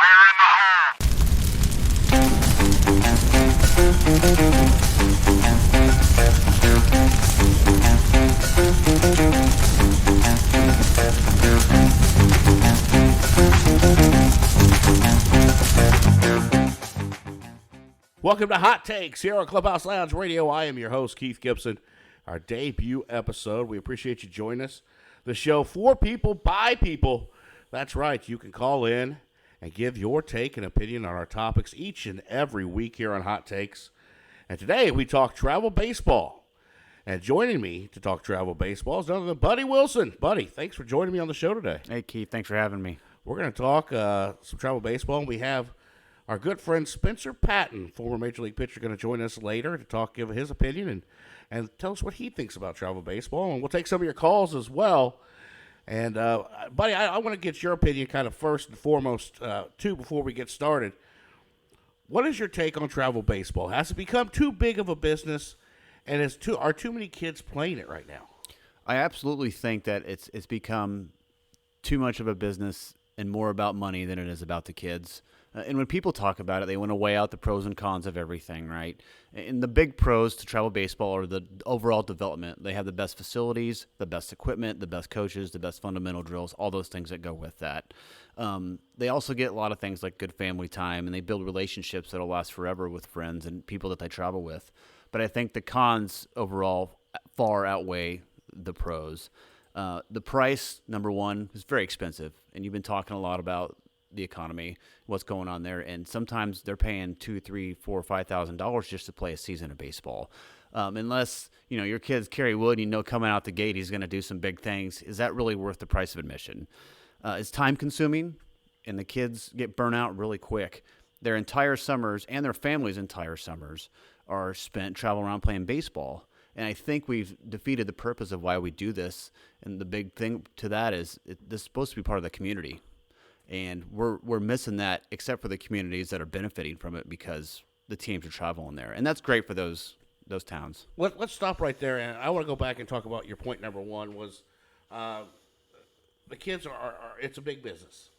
Welcome to Hot Takes here on Clubhouse Lounge Radio. I am your host, Keith Gibson. Our debut episode. We appreciate you joining us. The show for people, by people. That's right. You can call in and give your take and opinion on our topics each and every week here on Hot Takes. And today we talk travel baseball. And joining me to talk travel baseball is none other than Buddy Wilson. Buddy, thanks for joining me on the show today. Hey, Keith. Thanks for having me. We're going to talk some travel baseball, and we have our good friend Spencer Patton, former Major League pitcher, going to join us later to give his opinion and tell us what he thinks about travel baseball. And we'll take some of your calls as well. And, Buddy, I want to get your opinion kind of first and foremost, too, before we get started. What is your take on travel baseball? Has it become too big of a business, and are too many kids playing it right now? I absolutely think that it's become too much of a business and more about money than it is about the kids. And when people talk about it, they want to weigh out the pros and cons of everything, right? And the big pros to travel baseball are the overall development. They have the best facilities, the best equipment, the best coaches, the best fundamental drills, all those things that go with that. They also get a lot of things like good family time, and they build relationships that will last forever with friends and people that they travel with. But I think the cons overall far outweigh the pros. The price, number one, is very expensive, and you've been talking a lot about the economy, what's going on there, and sometimes they're paying $2,000, $3,000, $4,000, $5,000 just to play a season of baseball. Unless your kid's Kerry Wood, coming out the gate he's going to do some big things. Is that really worth the price of admission? It's time consuming, and the kids get burnt out really quick. Their entire summers and their families' entire summers are spent traveling around playing baseball. And I think we've defeated the purpose of why we do this. And the big thing to that is this is supposed to be part of the community. And we're missing that, except for the communities that are benefiting from it because the teams are traveling there, and that's great for those towns. Let's stop right there, and I want to go back and talk about your point number one was the kids are it's a big business.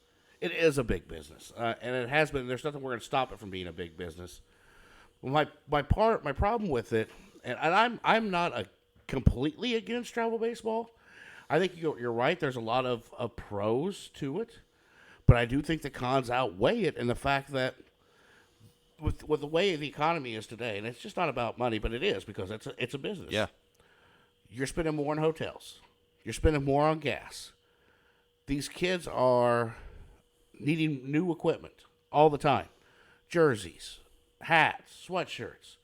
It is a big business, and it has been. There's nothing we're going to stop it from being a big business. My problem with it, and I'm not completely against travel baseball. I think you're right. There's a lot of pros to it. But I do think the cons outweigh it, and the fact that with the way the economy is today, and it's just not about money, but it is because it's a business. Yeah, you're spending more on hotels, you're spending more on gas. These kids are needing new equipment all the time, jerseys, hats, sweatshirts.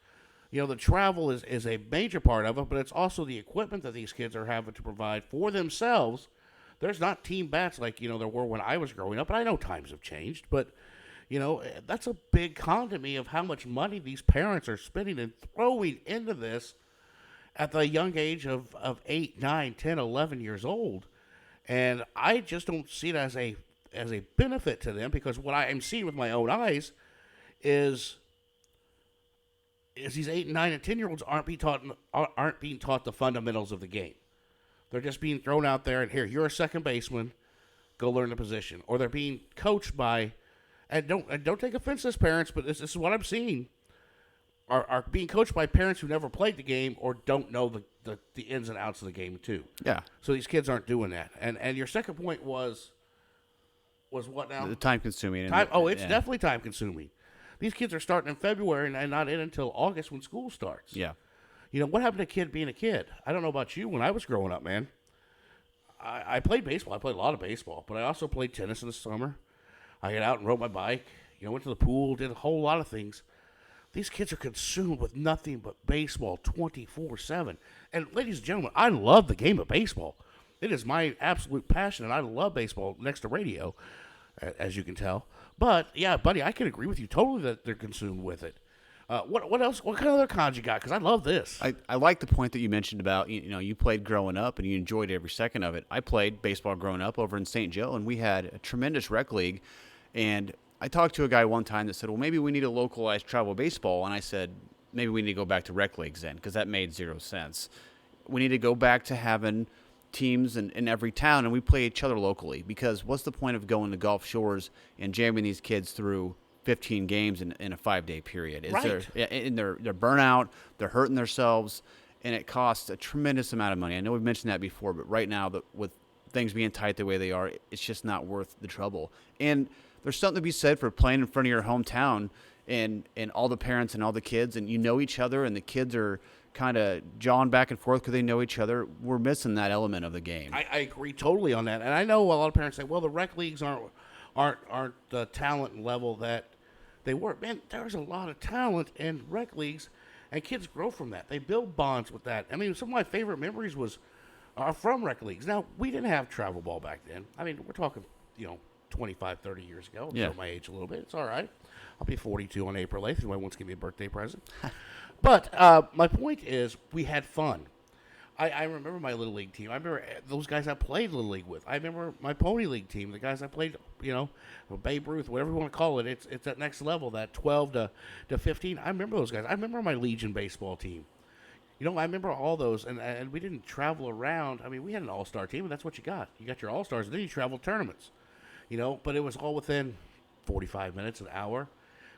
The travel is a major part of it, but it's also the equipment that these kids are having to provide for themselves. There's not team bats like, there were when I was growing up, and I know times have changed, but, that's a big con to me of how much money these parents are spending and throwing into this at the young age of 8, 9, 10, 11 years old. And I just don't see it as a benefit to them, because what I am seeing with my own eyes is these 8, 9, and 10-year-olds aren't being taught the fundamentals of the game. They're just being thrown out there, and here, you're a second baseman, go learn the position. Or they're being coached by, and don't take offense to this, parents, but this is what I'm seeing, are being coached by parents who never played the game or don't know the ins and outs of the game too. Yeah. So these kids aren't doing that. And your second point was what now? The time consuming. It's definitely time consuming. These kids are starting in February and not in until August when school starts. Yeah. What happened to a kid being a kid? I don't know about you. When I was growing up, man, I played baseball. I played a lot of baseball, but I also played tennis in the summer. I got out and rode my bike, went to the pool, did a whole lot of things. These kids are consumed with nothing but baseball 24/7. And ladies and gentlemen, I love the game of baseball. It is my absolute passion, and I love baseball next to radio, as you can tell. But, yeah, buddy, I can agree with you totally that they're consumed with it. What else? What kind of other cons you got? Because I love this. I like the point that you mentioned about, you played growing up and you enjoyed every second of it. I played baseball growing up over in St. Joe, and we had a tremendous rec league. And I talked to a guy one time that said, well, maybe we need a localized travel baseball. And I said, maybe we need to go back to rec leagues then, because that made zero sense. We need to go back to having teams in every town, and we play each other locally, because what's the point of going to Gulf Shores and jamming these kids through 15 games in a 5-day period? Right. And they're burnout, they're hurting themselves, and it costs a tremendous amount of money. I know we've mentioned that before, but right now, with things being tight the way they are, it's just not worth the trouble. And there's something to be said for playing in front of your hometown and all the parents and all the kids, and you know each other, and the kids are kind of jawing back and forth because they know each other. We're missing that element of the game. I agree totally on that, and I know a lot of parents say, "Well, the rec leagues aren't the talent level that they were." Man, there's a lot of talent in rec leagues, and kids grow from that. They build bonds with that. I mean, some of my favorite memories are from rec leagues. Now, we didn't have travel ball back then. I mean, we're talking 25, 30 years ago. Yeah. Show my age a little bit. It's all right. I'll be 42 on April 8th. Anyone wants to give me a birthday present? But my point is, we had fun. I remember my Little League team. I remember those guys I played Little League with. I remember my Pony League team, the guys I played, Babe Ruth, whatever you want to call it. It's that next level, that 12 to 15. I remember those guys. I remember my Legion baseball team. I remember all those, and we didn't travel around. I mean, we had an all-star team, and that's what you got. You got your all-stars, and then you travel tournaments, but it was all within 45 minutes, an hour.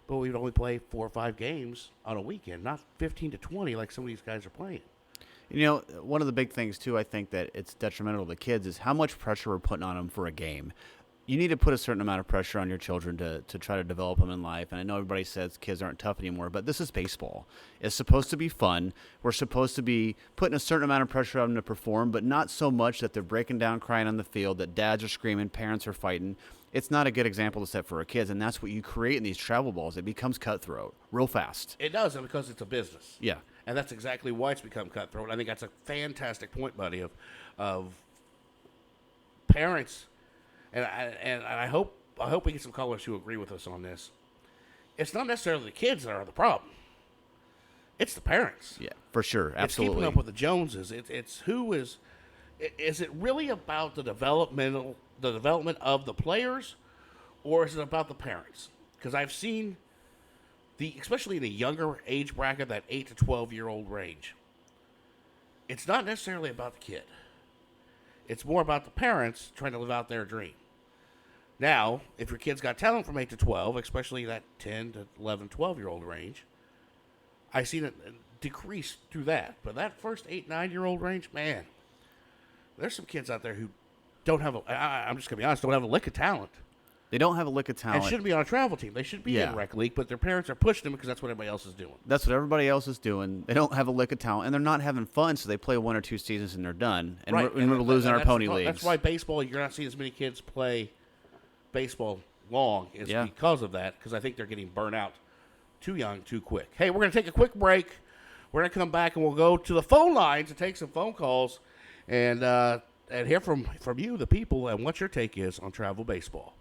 But we would only play 4 or 5 games on a weekend, not 15 to 20 like some of these guys are playing. One of the big things, too, I think that it's detrimental to the kids is how much pressure we're putting on them for a game. You need to put a certain amount of pressure on your children to try to develop them in life. And I know everybody says kids aren't tough anymore, but this is baseball. It's supposed to be fun. We're supposed to be putting a certain amount of pressure on them to perform, but not so much that they're breaking down crying on the field, that dads are screaming, parents are fighting. It's not a good example to set for our kids, and that's what you create in these travel balls. It becomes cutthroat real fast. It does, and because it's a business. Yeah. And that's exactly why it's become cutthroat. I think that's a fantastic point, buddy, of parents, and I hope we get some callers who agree with us on this. It's not necessarily the kids that are the problem. It's the parents. Yeah, for sure. Absolutely. It's keeping up with the Joneses. It's who is it really about the development of the players, or is it about the parents? Because I've seen especially in the younger age bracket, that 8 to 12-year-old range, it's not necessarily about the kid. It's more about the parents trying to live out their dream. Now, if your kid's got talent from 8 to 12, especially that 10 to 11, 12-year-old range, I've seen it decrease through that. But that first 8, 9-year-old range, man, there's some kids out there who don't have I'm just going to be honest, don't have a lick of talent. They don't have a lick of talent. And shouldn't be on a travel team. They should be in rec league, but their parents are pushing them because that's what everybody else is doing. That's what everybody else is doing. They don't have a lick of talent, and they're not having fun, so they play 1 or 2 seasons and they're done. And right. we're losing our pony leagues. That's why baseball, you're not seeing as many kids play baseball long, is because of that, because I think they're getting burnt out too young, too quick. Hey, we're going to take a quick break. We're going to come back, and we'll go to the phone lines and take some phone calls and hear from you, the people, and what your take is on travel baseball.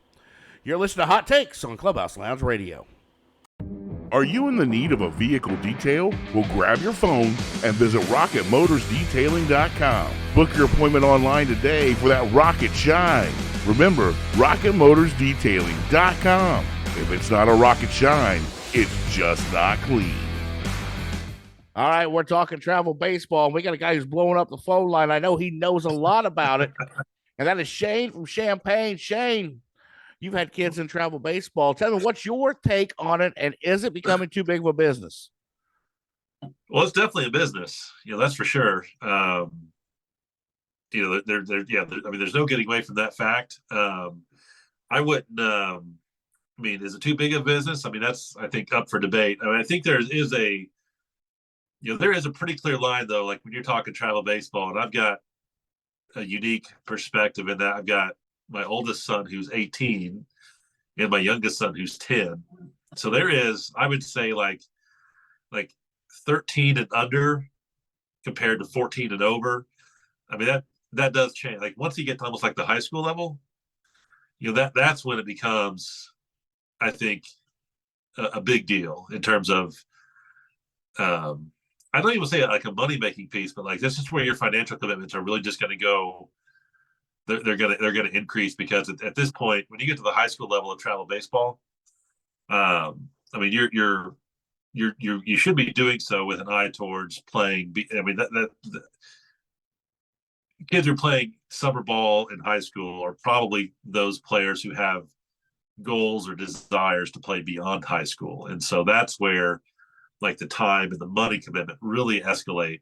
You're listening to Hot Takes on Clubhouse Lounge Radio. Are you in the need of a vehicle detail? Well, grab your phone and visit RocketMotorsDetailing.com. Book your appointment online today for that rocket shine. Remember, RocketMotorsDetailing.com. If it's not a rocket shine, it's just not clean. All right, we're talking travel baseball. We got a guy who's blowing up the phone line. I know he knows a lot about it, and that is Shane from Champaign. Shane, you've had kids in travel baseball. Tell me, what's your take on it, and is it becoming too big of a business? Well, it's definitely a business. That's for sure. I mean, there's no getting away from that fact. I wouldn't. I mean, is it too big of a business? I mean, that's, I think, up for debate. I mean, I think there is a pretty clear line, though. Like when you're talking travel baseball, and I've got a unique perspective in that I've got my oldest son who's 18 and my youngest son who's 10. So there is, I would say, like 13 and under compared to 14 and over. I mean, that does change. Like once you get to almost like the high school level, that's when it becomes, I think, a big deal in terms of, I don't even say like a money making piece, but like this is where your financial commitments are really just going to go. They're gonna increase because at this point, when you get to the high school level of travel baseball, I mean you should be doing so with an eye towards playing. I mean that kids who are playing summer ball in high school are probably those players who have goals or desires to play beyond high school. And so that's where like the time and the money commitment really escalate,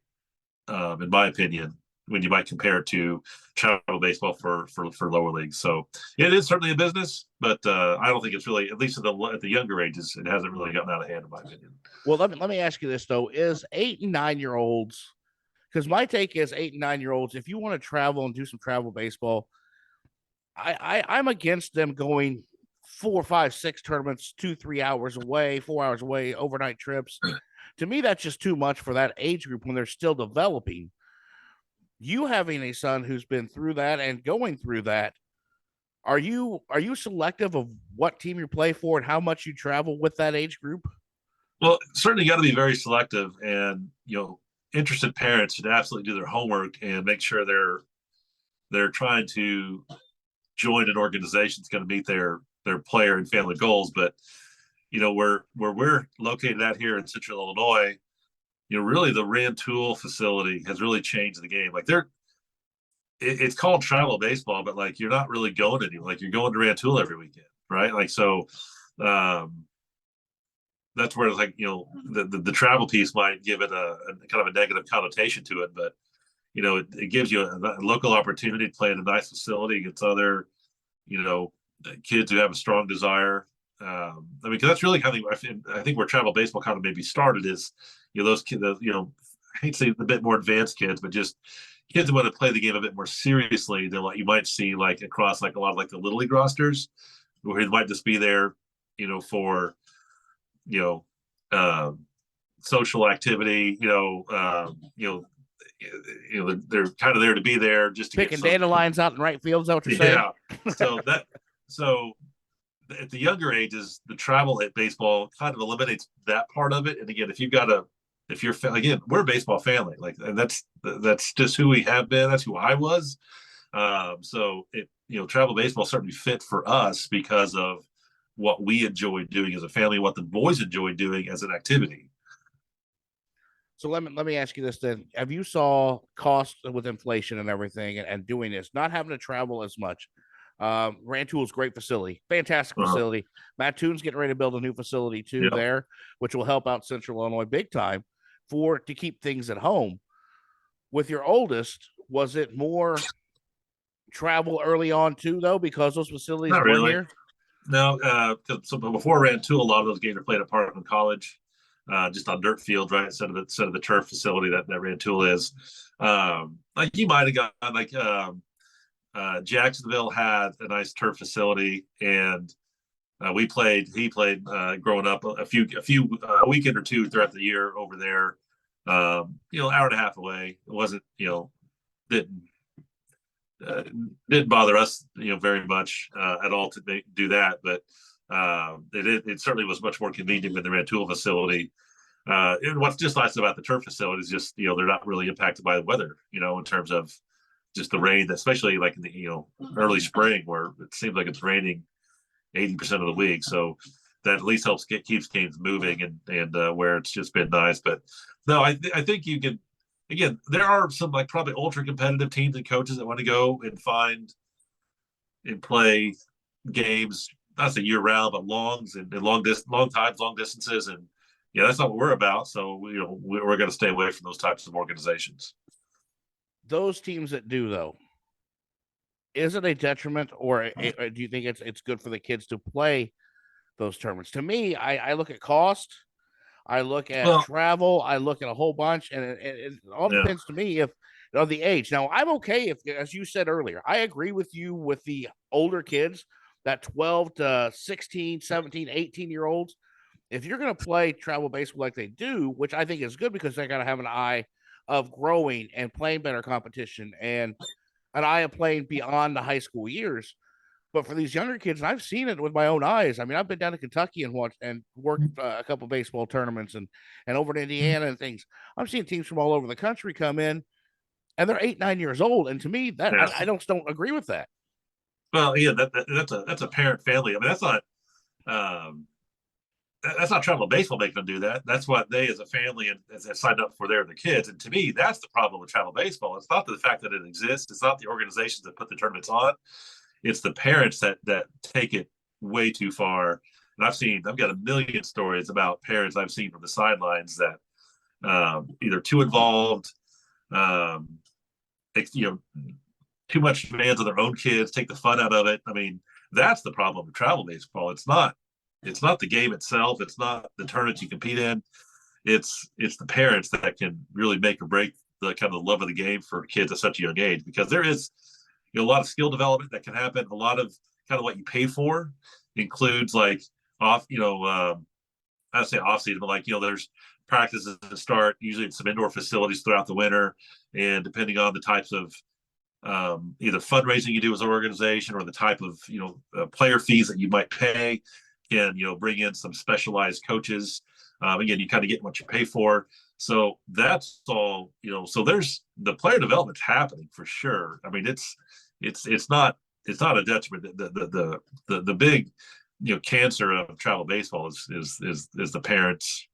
in my opinion, when you might compare it to travel baseball for lower leagues. So it is certainly a business, but I don't think it's really, at least at the younger ages, it hasn't really gotten out of hand, in my opinion. Well, let me ask you this though: is 8 and 9 year olds? Because my take is 8 and 9 year olds. If you want to travel and do some travel baseball, I'm against them going 4, 5, 6 tournaments, 2, 3 hours away, 4 hours away, overnight trips. To me, that's just too much for that age group when they're still developing. You having a son who's been through that and going through that, are you selective of what team you play for and how much you travel with that age group? Well, certainly got to be very selective, and interested parents should absolutely do their homework and make sure they're trying to join an organization that's going to meet their player and family goals. But where we're located at here in Central Illinois, really the Rantoul facility has really changed the game. Like it's called travel baseball, but like you're not really going anywhere. Like you're going to Rantoul every weekend, right? Like so, that's where it's like the travel piece might give it a kind of a negative connotation to it, but it gives you a local opportunity to play in a nice facility against other kids who have a strong desire. I mean, because that's really kind of I think where travel baseball kind of maybe started is those kids, I hate to say the bit more advanced kids, but just kids who want to play the game a bit more seriously than what you might see like across like a lot of like the little league rosters, where he might just be there, for social activity, they're kind of there to be there just to picking dandelions out in right field. Is that what you're saying? Yeah. So at the younger ages, the travel at baseball kind of eliminates that part of it. And again, if you're again, we're a baseball family, like, and that's just who we have been. That's who I was. So travel baseball certainly fit for us because of what we enjoyed doing as a family, what the boys enjoyed doing as an activity. So let me ask you this then: have you saw cost with inflation and everything, and doing this, not having to travel as much? Rantoul's great facility, fantastic facility. Mattoon's getting ready to build a new facility too there, which will help out Central Illinois big time to keep things at home. With your oldest, was it more travel early on too, though, because those facilities Not weren't really. here? No, so before Rantoul, a lot of those games were played at Parkland College, just on dirt field, right, instead of the turf facility that Rantoul is. Like you might have got like Jacksonville had a nice turf facility, and he played growing up a weekend or two throughout the year over there. Hour and a half away. It wasn't didn't bother us very much at all to do that, but it certainly was much more convenient than the Rantoul facility. And what's just nice about the turf facility is just they're not really impacted by the weather, in terms of just the rain, especially like in the early spring where it seems like it's raining 80% of the week. So that at least keeps games moving, and where it's just been nice. But no, I think you can. Again, there are some like probably ultra competitive teams and coaches that want to go and find and play games, not a year round, but longs and long times, long distances, and that's not what we're about. So we're going to stay away from those types of organizations. Those teams that do, though, is it a detriment, or do you think it's good for the kids to play those tournaments? To me, I look at cost, I look at travel, I look at a whole bunch, and it all depends to me of the age. Now, I'm okay if, as you said earlier, I agree with you with the older kids, that 12 to 16, 17, 18-year-olds. If you're going to play travel baseball like they do, which I think is good because they got to have an eye of growing and playing better competition and an eye of playing beyond the high school years. But for these younger kids, and I've seen it with my own eyes. I mean, I've been down to Kentucky and worked a couple of baseball tournaments and over to Indiana and things. I've seen teams from all over the country come in, and they're 8, 9 years old. And to me, that I don't agree with that. Well, yeah, that's a parent family. I mean, that's not. that's not travel baseball making them do that. That's what they, as a family, and as have signed up for their kids. And to me, that's the problem with travel baseball. It's not the fact that it exists. It's not the organizations that put the tournaments on. It's the parents that take it way too far. And I've got a million stories about parents I've seen from the sidelines that either too involved, you know, too much demands on their own kids, take the fun out of it. I mean, that's the problem with travel baseball. It's not the game itself. It's not the tournaments you compete in. It's the parents that can really make or break the kind of love of the game for kids at such a young age, because there is, you know, a lot of skill development that can happen. A lot of kind of what you pay for includes like off, you know, I'd say off season, but like, you know, there's practices to start usually in some indoor facilities throughout the winter, and depending on the types of either fundraising you do as an organization or the type of, you know, player fees that you might pay, can, you know, bring in some specialized coaches. Again, you kind of get what you pay for. So that's all, you know, so there's the player development's happening for sure. I mean, it's not a detriment. The big, you know, cancer of travel baseball is the parents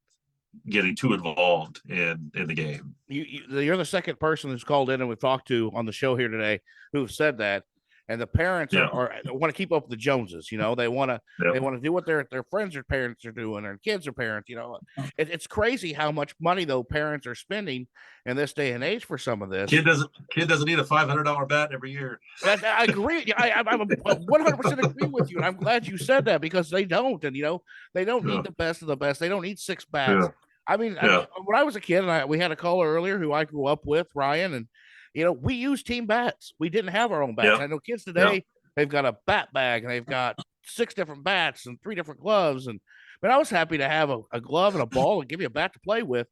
getting too involved in the game. You're the second person who's called in and we've talked to on the show here today who've said that. And the parents are want to keep up with the Joneses. You know, they want to do what their friends or parents are doing, or kids or parents. You know, it's crazy how much money though parents are spending in this day and age for some of this. Kid doesn't need a $500 bat every year. I agree. I'm 100% agree with you, and I'm glad you said that, because they don't, and you know, they don't need the best of the best. They don't need 6 bats. I mean, when I was a kid, and we had a caller earlier who I grew up with, Ryan, and you know, we used team bats. We didn't have our own bats. I know kids today, they've got a bat bag and they've got 6 different bats and 3 different gloves. And but I was happy to have a glove and a ball and give you a bat to play with.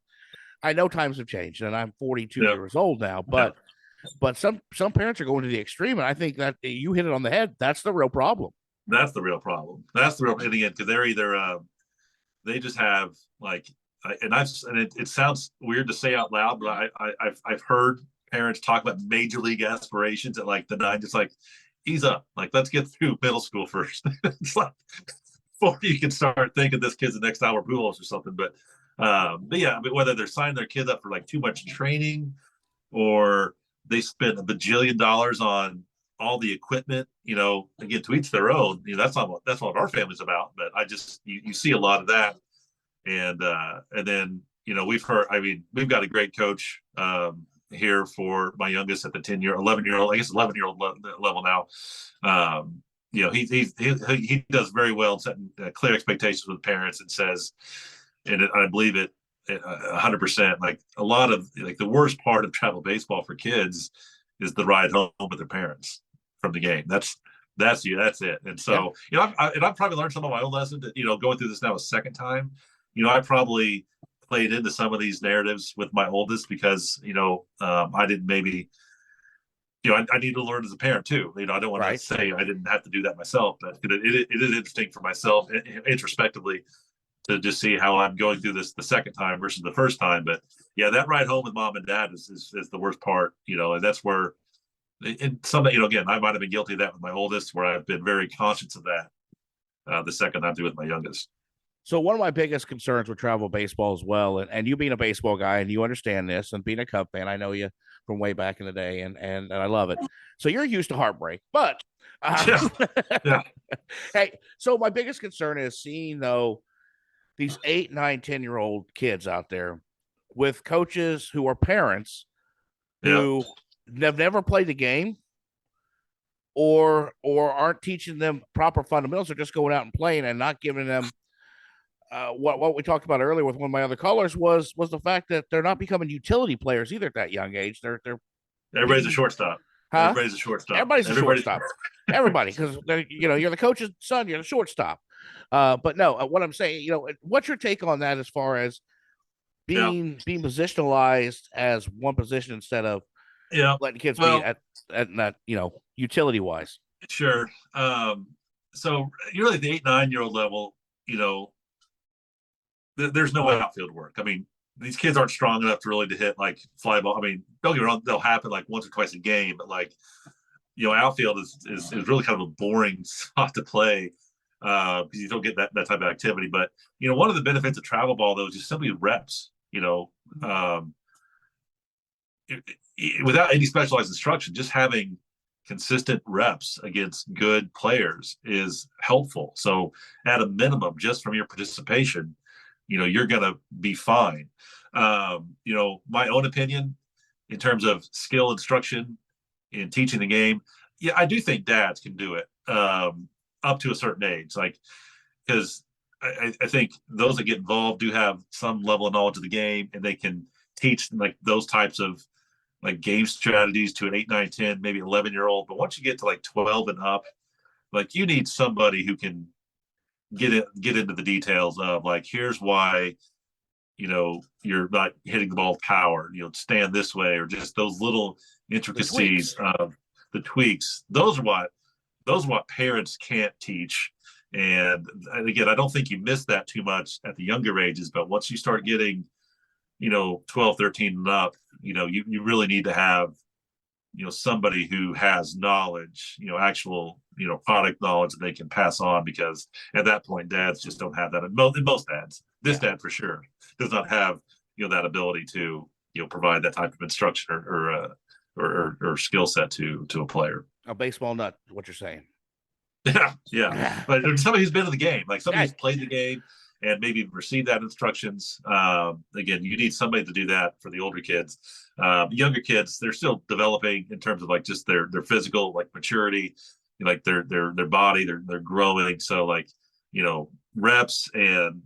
I know times have changed, and I'm 42 years old now, but some parents are going to the extreme, and I think that you hit it on the head. That's the real problem. That's the real problem. That's the real, and again, because they're either they just have like, and it sounds weird to say out loud, but I've heard parents talk about major league aspirations at like the 9, just like, ease up, like let's get through middle school first. It's like before you can start thinking this kid's the next Albert Pujols or something. But yeah, but whether they're signing their kids up for like too much training, or they spend a bajillion dollars on all the equipment, you know, again, to each their own. You know, that's what our family's about. But I just you see a lot of that, and then, you know, we've got a great coach here for my youngest at the 11-year-old, I guess 11-year-old level now. You know, he does very well in setting clear expectations with parents, and says, and I believe it 100%. Like a lot of like the worst part of travel baseball for kids is the ride home with their parents from the game. That's it. And so, you know, I've probably learned some of my own lessons. You know, going through this now a second time, you know, I probably played into some of these narratives with my oldest, because, you know, I didn't maybe, you know, I need to learn as a parent too. You know, I don't want to say I didn't have to do that myself, but it is interesting for myself introspectively to just see how I'm going through this the second time versus the first time. But yeah, that ride home with mom and dad is the worst part, you know, and that's where, and some, you know, again, I might have been guilty of that with my oldest, where I've been very conscious of that the second time through with my youngest. So one of my biggest concerns with travel baseball as well, and you being a baseball guy and you understand this, and being a Cub fan, I know you from way back in the day, and I love it. So you're used to heartbreak, but hey, so my biggest concern is seeing though these 8, 9, 10-year-old kids out there with coaches who are parents who have never played the game, or aren't teaching them proper fundamentals. They're just going out and playing and not giving them what we talked about earlier with one of my other callers was the fact that they're not becoming utility players either at that young age. They're everybody's a shortstop. Huh? Everybody's a shortstop. Everybody's a shortstop. Everybody, because you know, you're the coach's son, you're the shortstop. But no, what I'm saying, you know, what's your take on that as far as being positionalized as one position instead of letting kids be at that, you know, utility wise? Sure. So you're like the 8, 9-year-old level, you know, there's no outfield work. I mean, these kids aren't strong enough to really to hit like fly ball. I mean, don't get me wrong, they'll happen like once or twice a game, but like, you know, outfield is really kind of a boring spot to play because you don't get that type of activity. But one of the benefits of travel ball though is just simply reps. Um, without any specialized instruction, just having consistent reps against good players is helpful. So at a minimum, just from your participation, you're going to be fine. My own opinion in terms of skill instruction in teaching the game, yeah, I do think dads can do it up to a certain age, because I think those that get involved do have some level of knowledge of the game, and they can teach those types of game strategies to an 8, 9, 10, maybe 11-year-old. But once you get to 12 and up, you need somebody who can get into the details of here's why you're not hitting the ball with power, stand this way, or just those little intricacies of the tweaks. Those are what parents can't teach. And again, I don't think you miss that too much at the younger ages, but once you start getting 12, 13 and up, you really need to have somebody who has knowledge, actual product knowledge that they can pass on, because at that point dads just don't have that. In most dads, dad for sure does not have that ability to provide that type of instruction or skill set to a player. A baseball nut, what you're saying. Yeah. But somebody who's been in the game, somebody who's played the game and maybe received that instructions. Again, you need somebody to do that for the older kids. Younger kids, they're still developing in terms of just their physical maturity, their body, they're growing. So reps and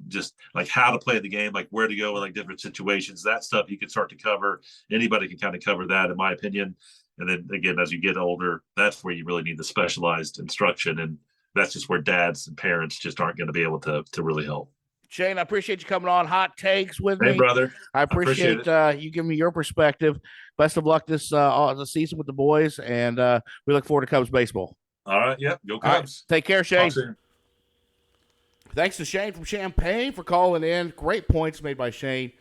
just how to play the game, where to go in different situations, that stuff you can start to cover. Anybody can kind of cover that, in my opinion. And then again, as you get older, that's where you really need the specialized instruction, and that's just where dads and parents just aren't going to be able to really help. Shane, I appreciate you coming on Hot Takes with me. Hey, brother. I appreciate you giving me your perspective. Best of luck this season with the boys, and we look forward to Cubs baseball. All right. Yep. Go Cubs. Take care, Shane. Thanks to Shane from Champaign for calling in. Great points made by Shane.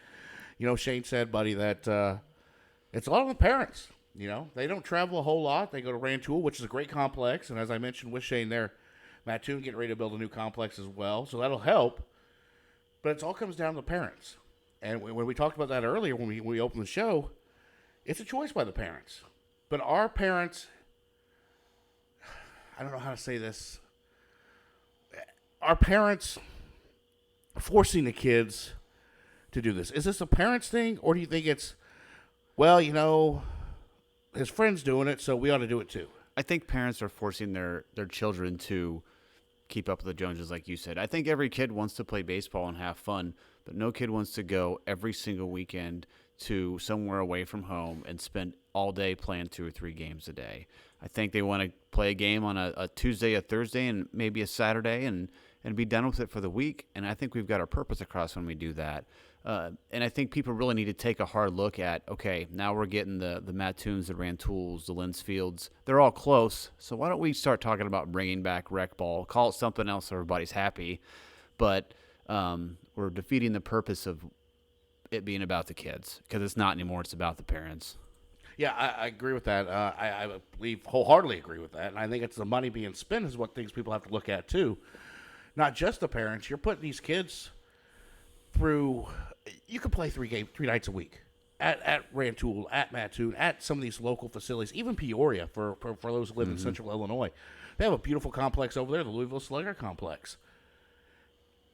Shane said, buddy, that it's a lot of the parents. They don't travel a whole lot. They go to Rantoul, which is a great complex. And as I mentioned with Shane there, Mattoon getting ready to build a new complex as well. So that'll help. But it all comes down to the parents. And when we talked about that earlier, when we opened the show, it's a choice by the parents. But our parents, I don't know how to say this. Our parents forcing the kids to do this. Is this a parents thing, or do you think it's, his friend's doing it, so we ought to do it too? I think parents are forcing their children to keep up with the Joneses, like you said. I think every kid wants to play baseball and have fun, but no kid wants to go every single weekend to somewhere away from home and spend all day playing 2 or 3 games a day. I think they want to play a game on a Tuesday, a Thursday, and maybe a Saturday, and be done with it for the week. And I think we've got our purpose across when we do that. And I think people really need to take a hard look at, okay, now we're getting the Mattoons, the Rantools, the Linsfields. They're all close, so why don't we start talking about bringing back rec ball? Call it something else so everybody's happy. But we're defeating the purpose of it being about the kids, because it's not anymore. It's about the parents. Yeah, I agree with that. I believe wholeheartedly agree with that. And I think it's the money being spent is what things people have to look at too. Not just the parents. You're putting these kids through. You can play 3 nights a week at Rantoul, at Mattoon, at some of these local facilities, even Peoria for those who live in Central Illinois. They have a beautiful complex over there, the Louisville Slugger Complex.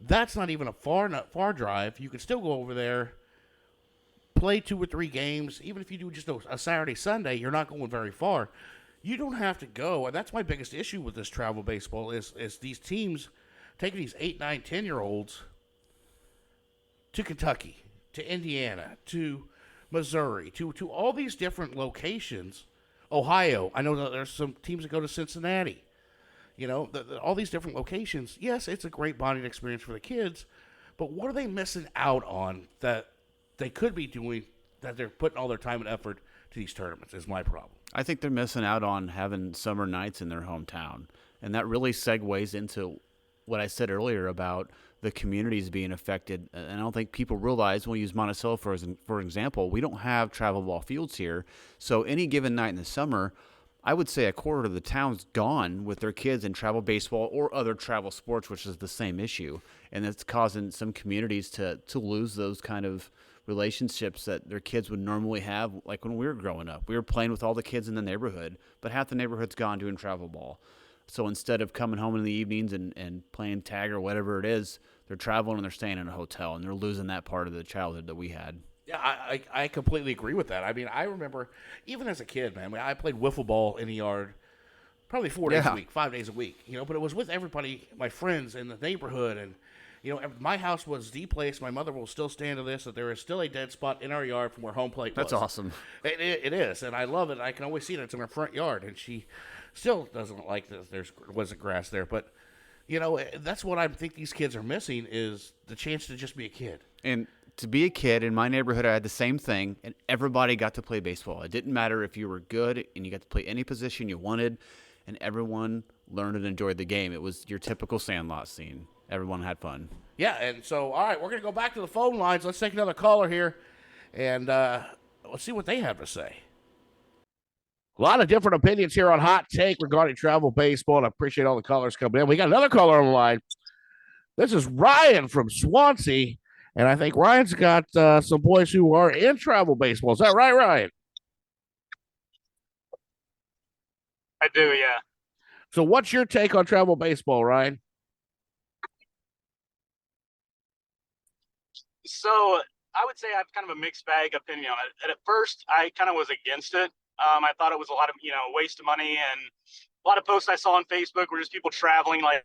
That's not even a far drive. You can still go over there, play 2 or 3 games. Even if you do just a Saturday, Sunday, you're not going very far. You don't have to go, and that's my biggest issue with this travel baseball is these teams taking these 8, 9, 10-year-olds to Kentucky, to Indiana, to Missouri, to all these different locations. Ohio, I know that there's some teams that go to Cincinnati. All these different locations. Yes, it's a great bonding experience for the kids, but what are they missing out on that they could be doing, that they're putting all their time and effort to these tournaments is my problem. I think they're missing out on having summer nights in their hometown, and that really segues into what I said earlier about the communities being affected. And I don't think people realize, when we use Monticello for example, we don't have travel ball fields here. So any given night in the summer, I would say a quarter of the town's gone with their kids in travel baseball or other travel sports, which is the same issue. And it's causing some communities to lose those kind of relationships that their kids would normally have. Like when we were growing up, we were playing with all the kids in the neighborhood, but half the neighborhood's gone doing travel ball. So instead of coming home in the evenings and playing tag or whatever it is, they're traveling and they're staying in a hotel, and they're losing that part of the childhood that we had. Yeah, I completely agree with that. I mean, I remember even as a kid, man, I played wiffle ball in the yard probably 4 days a week, 5 days a week, but it was with everybody, my friends in the neighborhood. And, my house was the place. My mother will still stand to this, that there is still a dead spot in our yard from where home plate was. That's awesome. It is, and I love it. I can always see it. It's in our front yard, and she still doesn't like that there wasn't grass there. But, that's what I think these kids are missing is the chance to just be a kid. And to be a kid in my neighborhood, I had the same thing, and everybody got to play baseball. It didn't matter if you were good and you got to play any position you wanted, and everyone learned and enjoyed the game. It was your typical Sandlot scene. Everyone had fun. Yeah, and so, all right, we're going to go back to the phone lines. Let's take another caller here, and let's see what they have to say. A lot of different opinions here on Hot Take regarding travel baseball, and I appreciate all the callers coming in. We got another caller on the line. This is Ryan from Swansea, and I think Ryan's got some boys who are in travel baseball. Is that right, Ryan? I do, yeah. So what's your take on travel baseball, Ryan? So I would say I have kind of a mixed bag opinion on it. And at first, I kind of was against it. I thought it was a lot of, waste of money, and a lot of posts I saw on Facebook were just people traveling like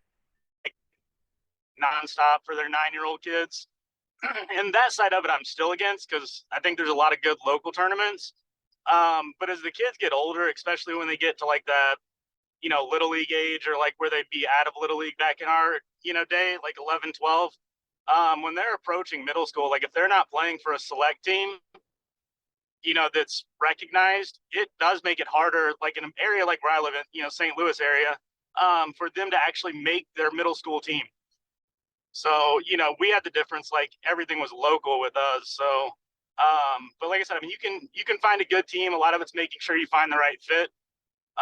nonstop for their 9-year-old kids. And that side of it, I'm still against because I think there's a lot of good local tournaments. But as the kids get older, especially when they get to like the, little league age or like where they'd be out of little league back in our, day, like 11, 12, when they're approaching middle school, like if they're not playing for a select team, that's recognized, it does make it harder, like in an area like where I live in, St. Louis area, for them to actually make their middle school team. So, we had the difference, like everything was local with us. So, but like I said, I mean, you can find a good team. A lot of it's making sure you find the right fit,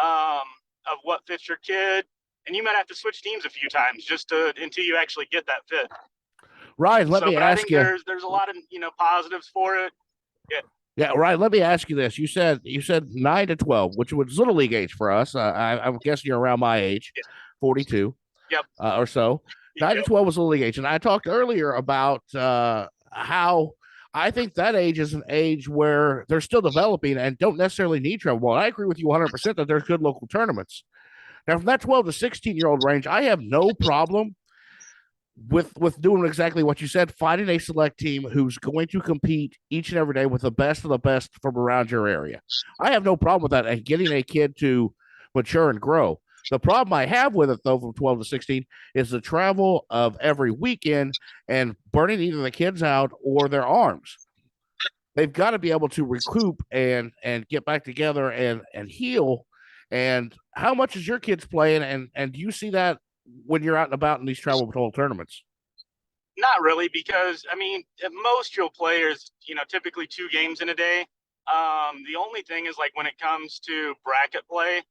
of what fits your kid. And you might have to switch teams a few times until you actually get that fit. Ryan, let me ask you. There's a lot of, positives for it. Yeah, Ryan, let me ask you this. You said 9 to 12, which was little league age for us. I'm guessing you're around my age, 42. Yep. Or so. 9 to 12 was little league age. And I talked earlier about how I think that age is an age where they're still developing and don't necessarily need travel ball. And I agree with you 100% that there's good local tournaments. Now, from that 12 to 16-year-old range, I have no problem with doing exactly what you said, finding a select team who's going to compete each and every day with the best of the best from around your area. I have no problem with that and getting a kid to mature and grow. The problem I have with it, though, from 12 to 16 is the travel of every weekend and burning either the kids out or their arms. They've got to be able to recoup and get back together and heal. And how much is your kids playing? And do you see that when you're out and about in these travel patrol tournaments? Not really, because I mean, at most you'll play is, typically 2 games in a day. The only thing is like when it comes to bracket play,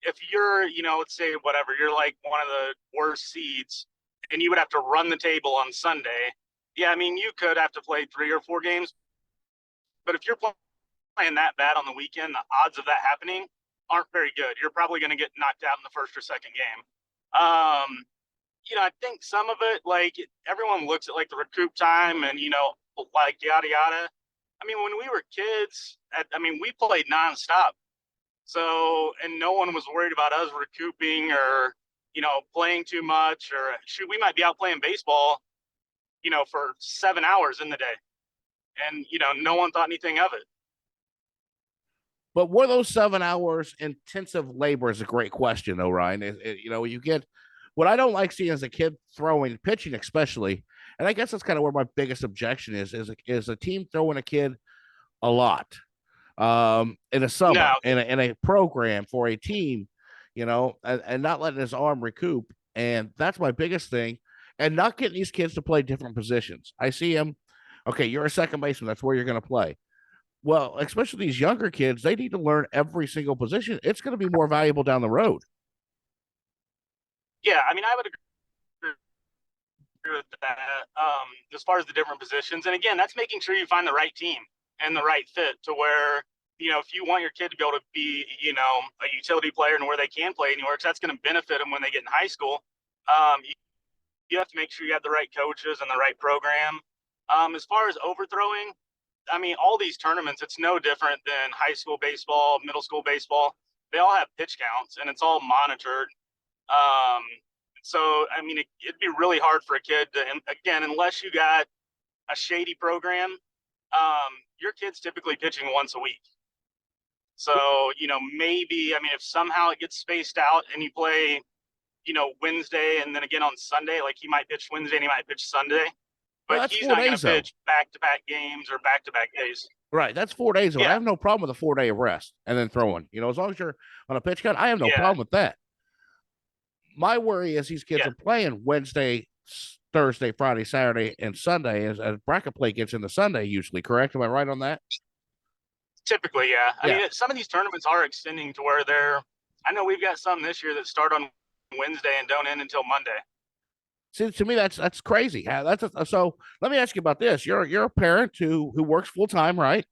if you're, let's say whatever, you're like one of the worst seeds and you would have to run the table on Sunday. Yeah, I mean, you could have to play 3 or 4 games, but if you're playing that bad on the weekend, the odds of that happening aren't very good. You're probably going to get knocked out in the first or second game. I think some of it, like everyone looks at like the recoup time and, like yada, yada. I mean, when we were kids, we played nonstop. So, and no one was worried about us recouping or, playing too much or shoot, we might be out playing baseball, for 7 hours in the day. And, no one thought anything of it. But were those 7 hours intensive labor is a great question, though, Ryan. You get what I don't like seeing as a kid throwing, pitching especially, and I guess that's kind of where my biggest objection is a team throwing a kid a lot in a summer, in a program for a team, and not letting his arm recoup. And that's my biggest thing. And not getting these kids to play different positions. I see him, okay, you're a second baseman. That's where you're going to play. Well, especially these younger kids, they need to learn every single position. It's going to be more valuable down the road. Yeah, I mean, I would agree with that. As far as the different positions, and again, that's making sure you find the right team and the right fit to where, if you want your kid to be able to be, a utility player and where they can play anywhere, because that's going to benefit them when they get in high school. You have to make sure you have the right coaches and the right program. As far as overthrowing, I mean, all these tournaments, it's no different than high school baseball, middle school baseball. They all have pitch counts, and it's all monitored. So, I mean, it'd be really hard for a kid to, again, unless you got a shady program, your kid's typically pitching once a week. So, maybe, I mean, if somehow it gets spaced out and you play, Wednesday and then again on Sunday, like he might pitch Wednesday and he might pitch Sunday, Well, but that's he's 4 not going days, to though. pitch back-to-back games or back-to-back days. Right. That's 4 days. I Yeah. have no problem with a 4 day of rest and then throwing. As long as you're on a pitch count, I have no Yeah. problem with that. My worry is these kids Yeah. are playing Wednesday, Thursday, Friday, Saturday, and Sunday as bracket play gets into Sunday usually, correct? Am I right on that? Typically, yeah. I Yeah. mean, some of these tournaments are extending to where I know we've got some this year that start on Wednesday and don't end until Monday. See, to me, that's crazy. So let me ask you about this. You're a parent who works full time, right?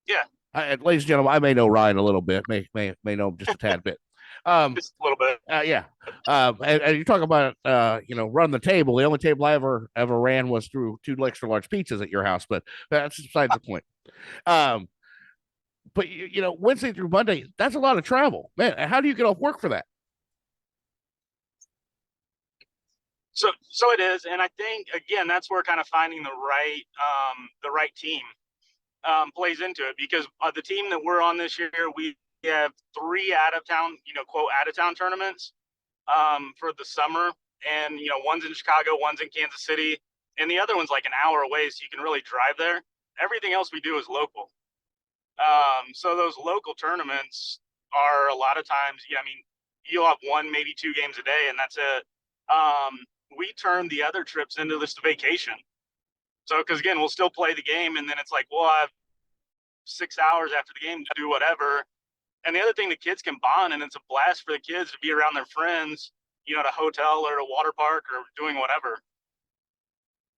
Yeah. Ladies and gentlemen, I may know Ryan a little bit, may know him just a tad bit. Just a little bit. Yeah. And you talk about run the table. The only table I ever ran was through 2 extra large pizzas at your house, but that's besides the point. But Wednesday through Monday, that's a lot of travel, man. How do you get off work for that? So it is, and I think again that's where kind of finding the right team plays into it, because the team that we're on this year, we have 3 out of town, quote out of town tournaments for the summer, and one's in Chicago, one's in Kansas City, and the other one's like an hour away, so you can really drive there. Everything else we do is local. So those local tournaments are a lot of times, I mean, you'll have 1, maybe 2 games a day, and that's it. We turn the other trips into this vacation. So, because again, we'll still play the game, and then it's like, well, I have 6 hours after the game to do whatever. And the other thing, the kids can bond, and it's a blast for the kids to be around their friends, at a hotel or a water park or doing whatever.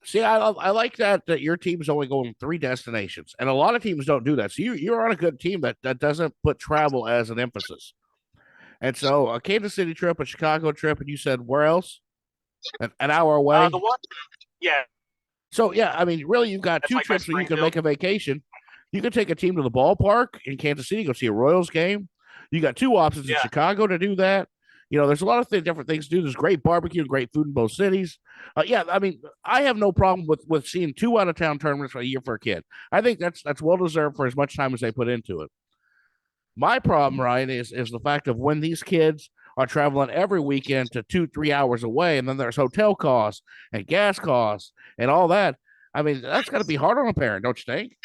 See, I like that your team's only going 3 destinations, and a lot of teams don't do that. So you're on a good team that doesn't put travel as an emphasis. And so a Kansas City trip, a Chicago trip, and you said where else? An hour away. Yeah. So yeah, I mean, really, you've got That's 2 like my trips where you can Springfield. make a vacation. You can take a team to the ballpark in Kansas City, go see a Royals game. You got 2 options in Yeah. Chicago to do that. There's a lot of different things to do. There's great barbecue and great food in both cities. Yeah, I mean, I have no problem with seeing 2 out of town tournaments a year for a kid. I think that's well deserved for as much time as they put into it. My problem, Ryan, is the fact of when these kids are traveling every weekend to 2-3 hours away, and then there's hotel costs and gas costs and all that. I mean, that's got to be hard on a parent, don't you think?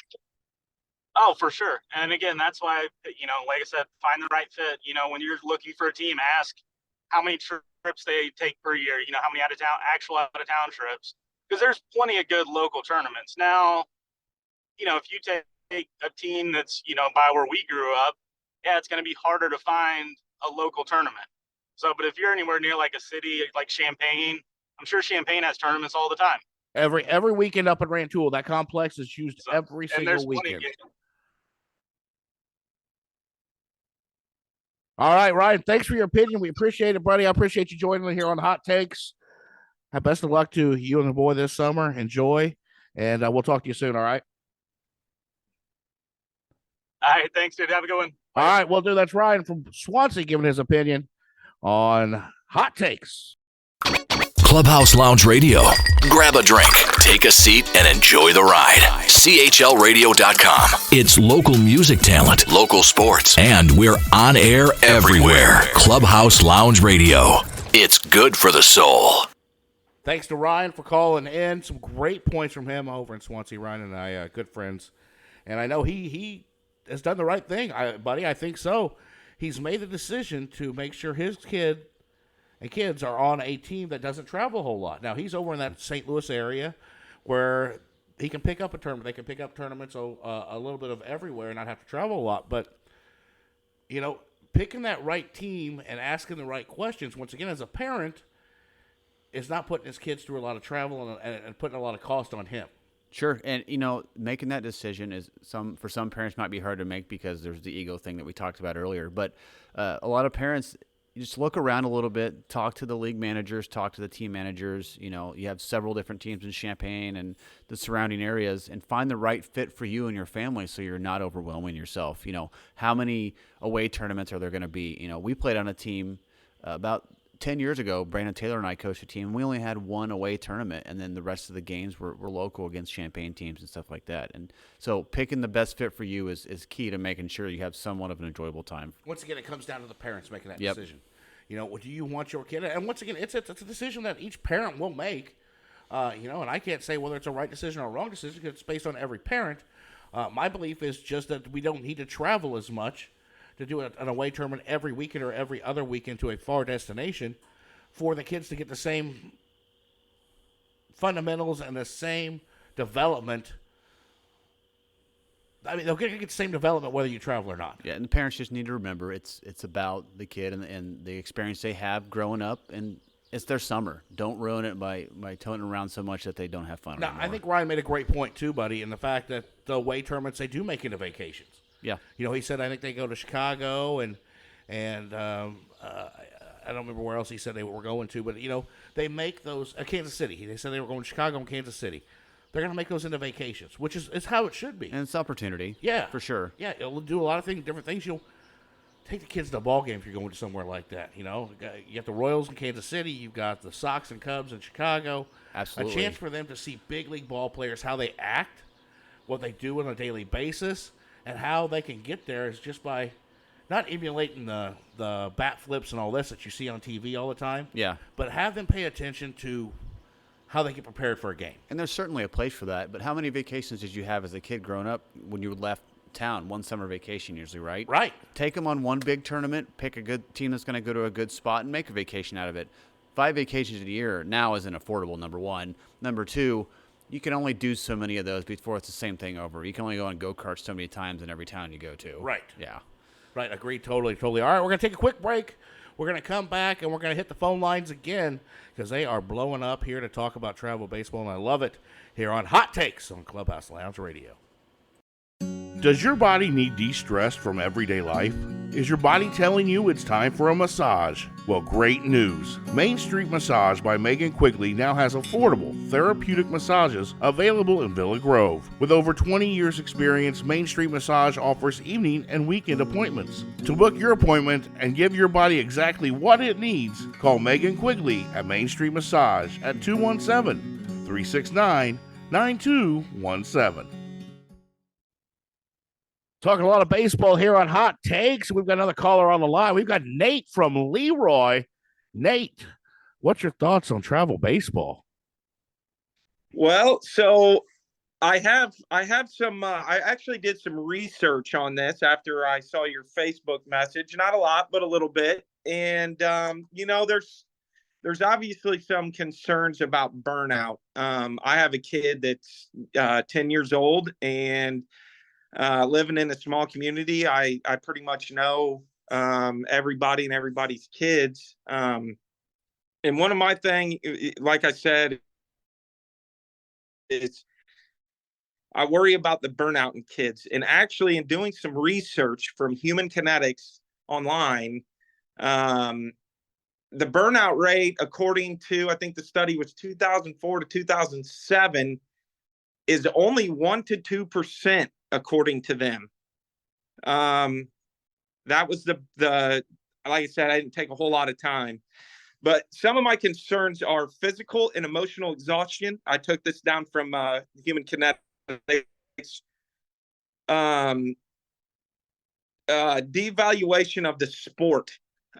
Oh, for sure. And again, that's why, like I said, find the right fit. When you're looking for a team, ask how many trips they take per year, how many actual out of town trips, because there's plenty of good local tournaments. Now, if you take a team that's, by where we grew up, yeah, it's going to be harder to find a local tournament. So, but if you're anywhere near like a city like Champaign, I'm sure Champaign has tournaments all the time. Every weekend up in Rantoul, that complex is used every And there's single plenty weekend. of All right, Ryan, thanks for your opinion. We appreciate it, buddy. I appreciate you joining me here on Hot Takes. Best of luck to you and the boy this summer. Enjoy, and we'll talk to you soon, all right? All right, thanks, dude. Have a good one. All right, we'll do. That's Ryan from Swansea giving his opinion on Hot Takes. Clubhouse Lounge Radio. Grab a drink, take a seat, and enjoy the ride. CHLradio.com. It's local music talent, local sports, and we're on air everywhere. Clubhouse Lounge Radio. It's good for the soul. Thanks to Ryan for calling in. Some great points from him over in Swansea. Ryan and I good friends. And I know he has done the right thing, buddy. I think so. He's made the decision to make sure his kids are on a team that doesn't travel a whole lot. Now, he's over in that St. Louis area where he can pick up a tournament. They can pick up tournaments a little bit of everywhere and not have to travel a lot. But, picking that right team and asking the right questions, once again, as a parent, is not putting his kids through a lot of travel and putting a lot of cost on him. Sure, and making that decision is for some parents might be hard to make because there's the ego thing that we talked about earlier. But a lot of parents, you just look around a little bit, talk to the league managers, talk to the team managers. You have several different teams in Champaign and the surrounding areas, and find the right fit for you and your family so you're not overwhelming yourself. How many away tournaments are there going to be? We played on a team about 10 years ago. Brandon Taylor and I coached a team, and we only had one away tournament, and then the rest of the games were local against Champaign teams and stuff like that. And so picking the best fit for you is key to making sure you have somewhat of an enjoyable time. Once again, it comes down to the parents making that decision. Do you want your kid? And once again, it's a decision that each parent will make. And I can't say whether it's a right decision or a wrong decision because it's based on every parent. My belief is just that we don't need to travel as much to do an away tournament every weekend or every other weekend to a far destination for the kids to get the same fundamentals and the same development. I mean, they'll get the same development whether you travel or not. Yeah, and the parents just need to remember it's about the kid and the experience they have growing up, and it's their summer. Don't ruin it by toting around so much that they don't have fun anymore. I think Ryan made a great point too, buddy, in the fact that the away tournaments, they do make into vacations. Yeah. He said I think they go to Chicago and I don't remember where else he said they were going to, but they make those Kansas City. They said they were going to Chicago and Kansas City. They're going to make those into vacations, which is how it should be. And it's opportunity. Yeah, for sure. Yeah, it'll do a lot of things, different things. Take the kids to a ball game if you're going to somewhere like that. You got the Royals in Kansas City. You've got the Sox and Cubs in Chicago. Absolutely. A chance for them to see big league ball players, how they act, what they do on a daily basis, and how they can get there is just by not emulating the bat flips and all this that you see on TV all the time. Yeah. But have them pay attention to how they get prepared for a game. And there's certainly a place for that. But how many vacations did you have as a kid growing up when you left town? One summer vacation usually, right? Right. Take them on one big tournament, pick a good team that's going to go to a good spot, and make a vacation out of it. 5 vacations a year now isn't affordable, number one. Number two, you can only do so many of those before it's the same thing over. You can only go on go-karts so many times in every town you go to. Right. Yeah. Right, agreed, totally. All right, we're going to take a quick break. We're going to come back, and we're going to hit the phone lines again because they are blowing up here to talk about travel baseball, and I love it here on Hot Takes on Clubhouse Lounge Radio. Does your body need de-stress from everyday life? Is your body telling you it's time for a massage? Well, great news. Main Street Massage by Megan Quigley now has affordable, therapeutic massages available in Villa Grove. With over 20 years experience, Main Street Massage offers evening and weekend appointments. To book your appointment and give your body exactly what it needs, call Megan Quigley at Main Street Massage at 217-369-9217. Talking a lot of baseball here on Hot Takes. We've got another caller on the line. We've got Nate from Leroy. Nate, what's your thoughts on travel baseball? Well, so I have some. I actually did some research on this after I saw your Facebook message. Not a lot, but a little bit. And there's obviously some concerns about burnout. I have a kid that's 10 years old and living in a small community. I pretty much know everybody and everybody's kids. And one of my thing, like I said, is I worry about the burnout in kids. And actually, in doing some research from Human Kinetics online, the burnout rate, according to, I think the study was 2004 to 2007, is only 1 to 2%, according to them. That was the like I said, I didn't take a whole lot of time. But some of my concerns are physical and emotional exhaustion. I took this down from Human Kinetics. Devaluation of the sport.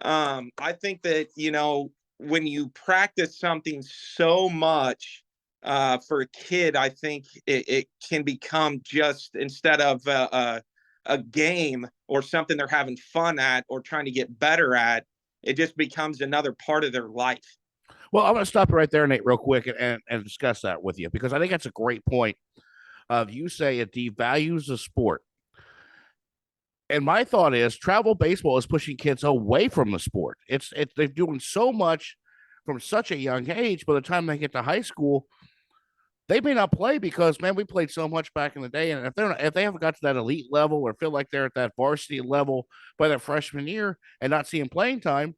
I think that, when you practice something so much for a kid, I think it can become just, instead of a game or something they're having fun at or trying to get better at, it just becomes another part of their life. Well, I'm going to stop you right there, Nate, real quick and discuss that with you because I think that's a great point. You say it devalues the sport. And my thought is travel baseball is pushing kids away from the sport. They're doing so much from such a young age. By the time they get to high school, they may not play because, man, we played so much back in the day. And if they haven't got to that elite level or feel like they're at that varsity level by their freshman year and not seeing playing time,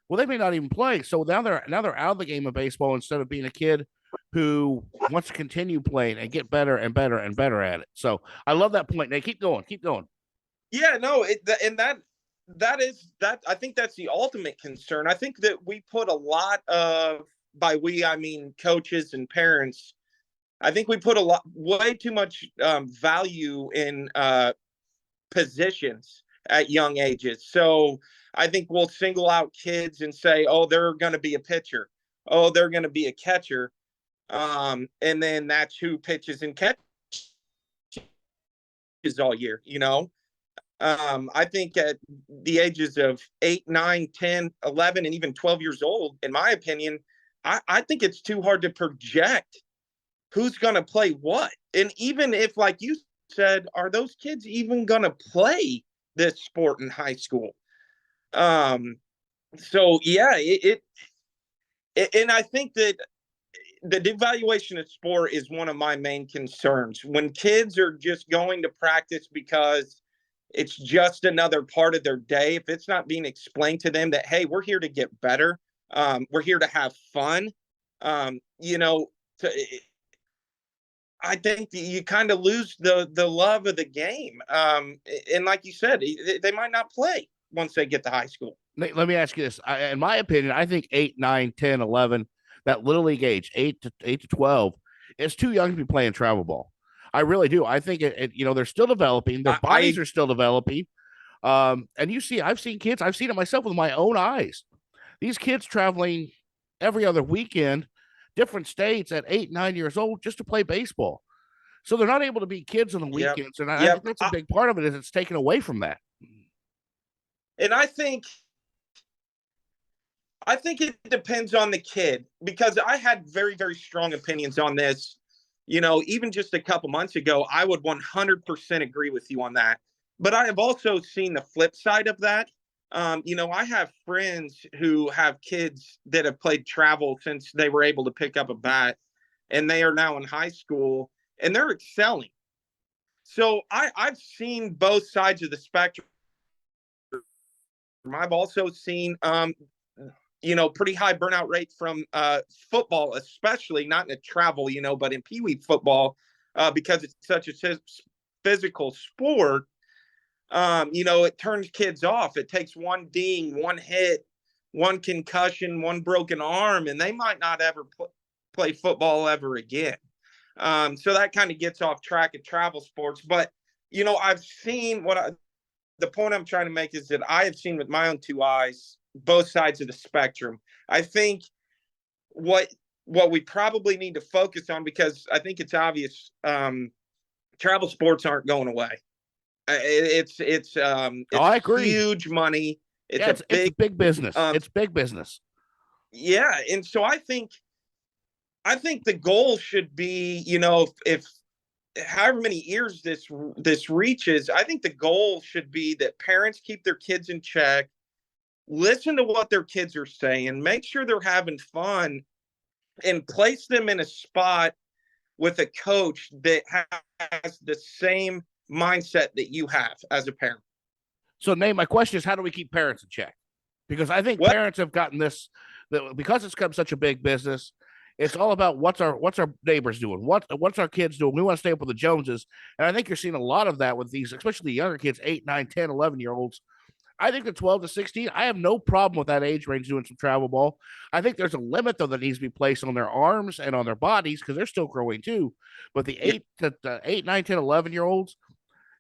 well, they may not even play. So now they're out of the game of baseball instead of being a kid who wants to continue playing and get better and better and better at it. So I love that point. Nate, keep going. Yeah, no, that is that. I think that's the ultimate concern. I think that we put a lot of, by we I mean coaches and parents. I think we put way too much value in positions at young ages. So I think we'll single out kids and say, oh, they're going to be a pitcher. Oh, they're going to be a catcher. And then that's who pitches and catches all year, you know? I think at the ages of 8, 9, 10, 11, and even 12 years old, in my opinion, I think it's too hard to project who's going to play what. And even if, like you said, are those kids even going to play this sport in high school? So yeah, and I think that the devaluation of sport is one of my main concerns. When kids are just going to practice because it's just another part of their day, if it's not being explained to them that, hey, we're here to get better, we're here to have fun, you know, I think that you kind of lose the love of the game. And like you said, they might not play once they get to high school. Let me ask you this. In my opinion, I think 8, 9, 10, 11, that little league age, 8 to 12, is too young to be playing travel ball. I really do. I think they're still developing. Their bodies are still developing. And I've seen kids, I've seen it myself with my own eyes. These kids traveling every other weekend, different states at 8, 9 years old just to play baseball. So they're not able to be kids on the weekends. And I think that's a big part of it is it's taken away from that. And I think it depends on the kid, because I had very, very strong opinions on this. You know, even just a couple months ago, I would 100% agree with you on that. But I have also seen the flip side of that. I have friends who have kids that have played travel since they were able to pick up a bat, and they are now in high school and they're excelling. So I've seen both sides of the spectrum. I've also seen, pretty high burnout rate from football, especially not in a travel, but in Pee Wee football, because it's such a physical sport. It turns kids off. It takes one ding, one hit, one concussion, one broken arm, and they might not ever play football ever again. So that kind of gets off track of travel sports. But, I've seen the point I'm trying to make is that I have seen with my own two eyes both sides of the spectrum. I think what we probably need to focus on, because I think it's obvious, travel sports aren't going away. It's I agree. Huge money. It's a big business. It's big business. Yeah, and so I think the goal should be, if however many years this reaches, I think the goal should be that parents keep their kids in check, listen to what their kids are saying, make sure they're having fun, and place them in a spot with a coach that has the same mindset that you have as a parent. So, Nate, my question is, how do we keep parents in check? Because I think parents have gotten this, because it's become such a big business. It's all about what's our neighbors doing, what's our kids doing. We want to stay up with the Joneses, and I think you're seeing a lot of that with these, especially the younger kids, 8, 9, 10, 11-year-olds. I think the 12 to 16, I have no problem with that age range doing some travel ball. I think there's a limit, though, that needs to be placed on their arms and on their bodies because they're still growing too. But the 8, 9, 10, 11-year-olds,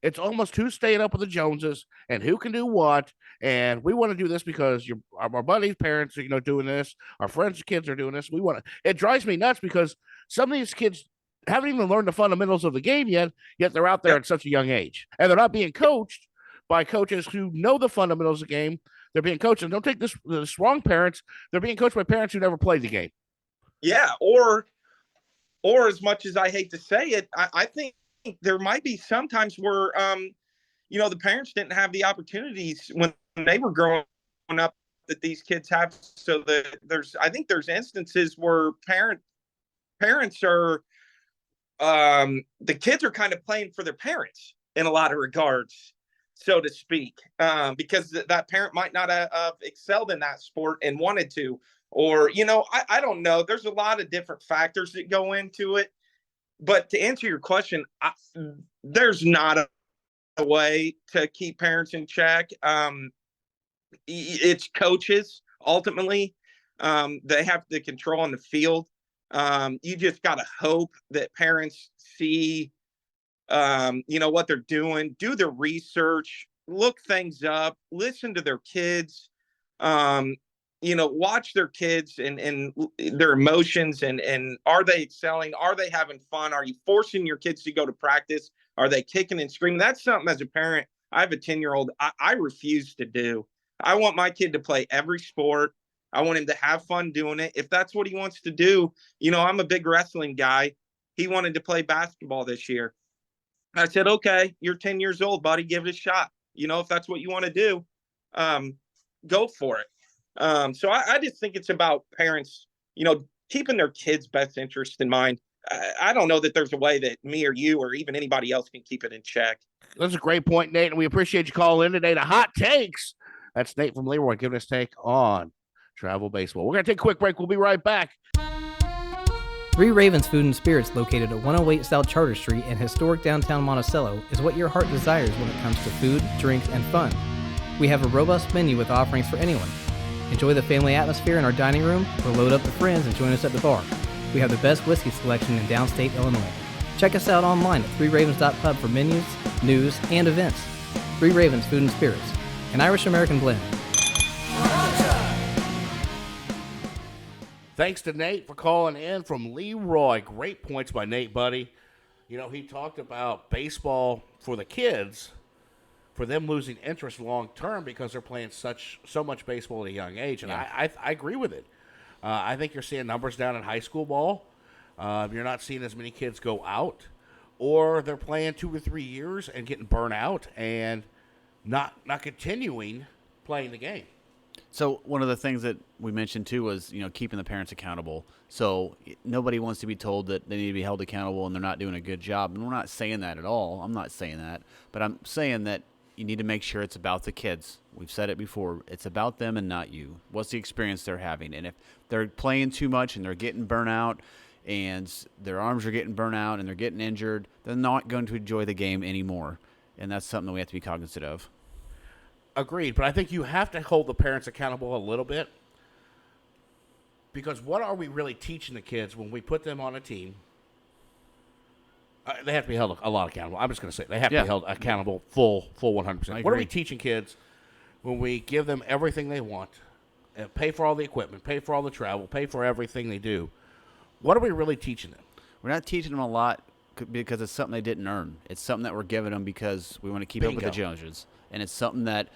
it's almost who's staying up with the Joneses and who can do what. And we want to do this because our buddies' parents are, doing this. Our friends' kids are doing this. It drives me nuts because some of these kids haven't even learned the fundamentals of the game yet they're out there at such a young age. And they're not being coached by coaches who know the fundamentals of the game. They're being coached, and don't take this wrong, parents. They're being coached by parents who never played the game. Yeah, or as much as I hate to say it, I think there might be some times where, the parents didn't have the opportunities when they were growing up that these kids have. So I think there's instances where parents are, the kids are kind of playing for their parents in a lot of regards, so to speak, because that parent might not have excelled in that sport and wanted to, or, I don't know. There's a lot of different factors that go into it. But to answer your question, there's not a way to keep parents in check. It's coaches ultimately. They have the control on the field. You just got to hope that parents see, what they're doing, do their research, look things up, listen to their kids, watch their kids and their emotions, and are they excelling? Are they having fun? Are you forcing your kids to go to practice? Are they kicking and screaming? That's something as a parent, I have a 10-year-old, I refuse to do. I want my kid to play every sport. I want him to have fun doing it. If that's what he wants to do, I'm a big wrestling guy. He wanted to play basketball this year. I said, okay, you're 10 years old, buddy, give it a shot. If that's what you want to do, go for it. So I just think it's about parents, keeping their kids' best interest in mind. I don't know that there's a way that me or you or even anybody else can keep it in check. That's a great point, Nate, and we appreciate you calling in today to Hot Takes. That's Nate from Leroy giving us take on travel baseball. We're going to take a quick break. We'll be right back. Three Ravens Food and Spirits, located at 108 South Charter Street in historic downtown Monticello, is what your heart desires when it comes to food, drink, and fun. We have a robust menu with offerings for anyone. Enjoy the family atmosphere in our dining room, or load up with friends and join us at the bar. We have the best whiskey selection in downstate Illinois. Check us out online at threeravens.pub for menus, news, and events. Three Ravens Food and Spirits, an Irish-American blend. Thanks to Nate for calling in from Leroy. Great points by Nate, buddy. He talked about baseball for the kids, for them losing interest long term because they're playing so much baseball at a young age, and I agree with it. I think you're seeing numbers down in high school ball. You're not seeing as many kids go out, or they're playing 2 or 3 years and getting burnt out and not continuing playing the game. So one of the things that we mentioned too was, keeping the parents accountable. So nobody wants to be told that they need to be held accountable and they're not doing a good job. And we're not saying that at all. I'm not saying that. But I'm saying that you need to make sure it's about the kids. We've said it before. It's about them and not you. What's the experience they're having? And if they're playing too much and they're getting burnt out and their arms are getting burnt out and they're getting injured, they're not going to enjoy the game anymore. And that's something that we have to be cognizant of. Agreed, but I think you have to hold the parents accountable a little bit, because what are we really teaching the kids when we put them on a team? They have to be held a lot accountable. I'm just going to say they have to be held accountable full 100%. What are we teaching kids when we give them everything they want, pay for all the equipment, pay for all the travel, pay for everything they do? What are we really teaching them? We're not teaching them a lot because it's something they didn't earn. It's something that we're giving them because we want to keep up with the Joneses. And it's something that,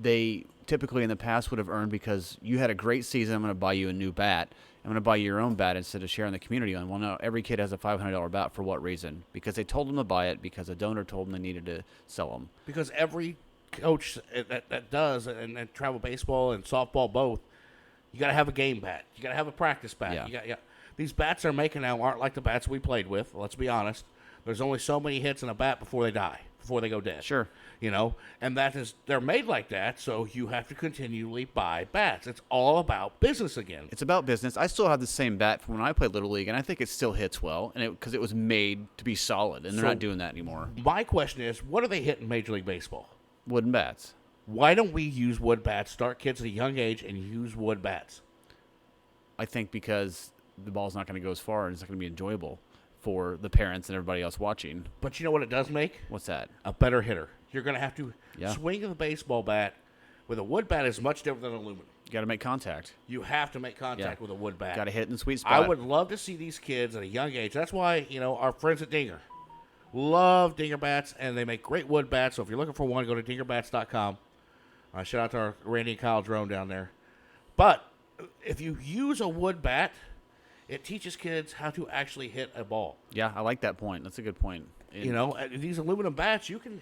they typically in the past would have earned because you had a great season. I'm going to buy you a new bat. I'm going to buy you your own bat instead of sharing the community on. Well, no, every kid has a $500 bat. For what reason? Because they told them to buy it, because a donor told them they needed to sell them. Because every coach that does, and travel baseball and softball both, you got to have a game bat. You got to have a practice bat. Yeah. These bats they're making now aren't like the bats we played with. Let's be honest. There's only so many hits in a bat before they die, before they go dead. Sure. And they're made like that, so you have to continually buy bats. It's all about business again. It's about business. I still have the same bat from when I played Little League, and I think it still hits well, and because it was made to be solid, and they're not doing that anymore. My question is, what do they hit in Major League Baseball? Wooden bats. Why don't we use wood bats, start kids at a young age, and use wood bats? I think because the ball's not going to go as far, and it's not going to be enjoyable for the parents and everybody else watching. But you know what it does make? What's that? A better hitter. You're going to have to swing the baseball bat with a wood bat is much different than aluminum. You got to make contact. You have to make contact with a wood bat. Got to hit in the sweet spot. I would love to see these kids at a young age. That's why, our friends at Dinger love Dinger bats, and they make great wood bats. So if you're looking for one, go to dingerbats.com. Shout out to our Randy and Kyle Drone down there. But if you use a wood bat, it teaches kids how to actually hit a ball. Yeah, I like that point. That's a good point. You know, these aluminum bats, you can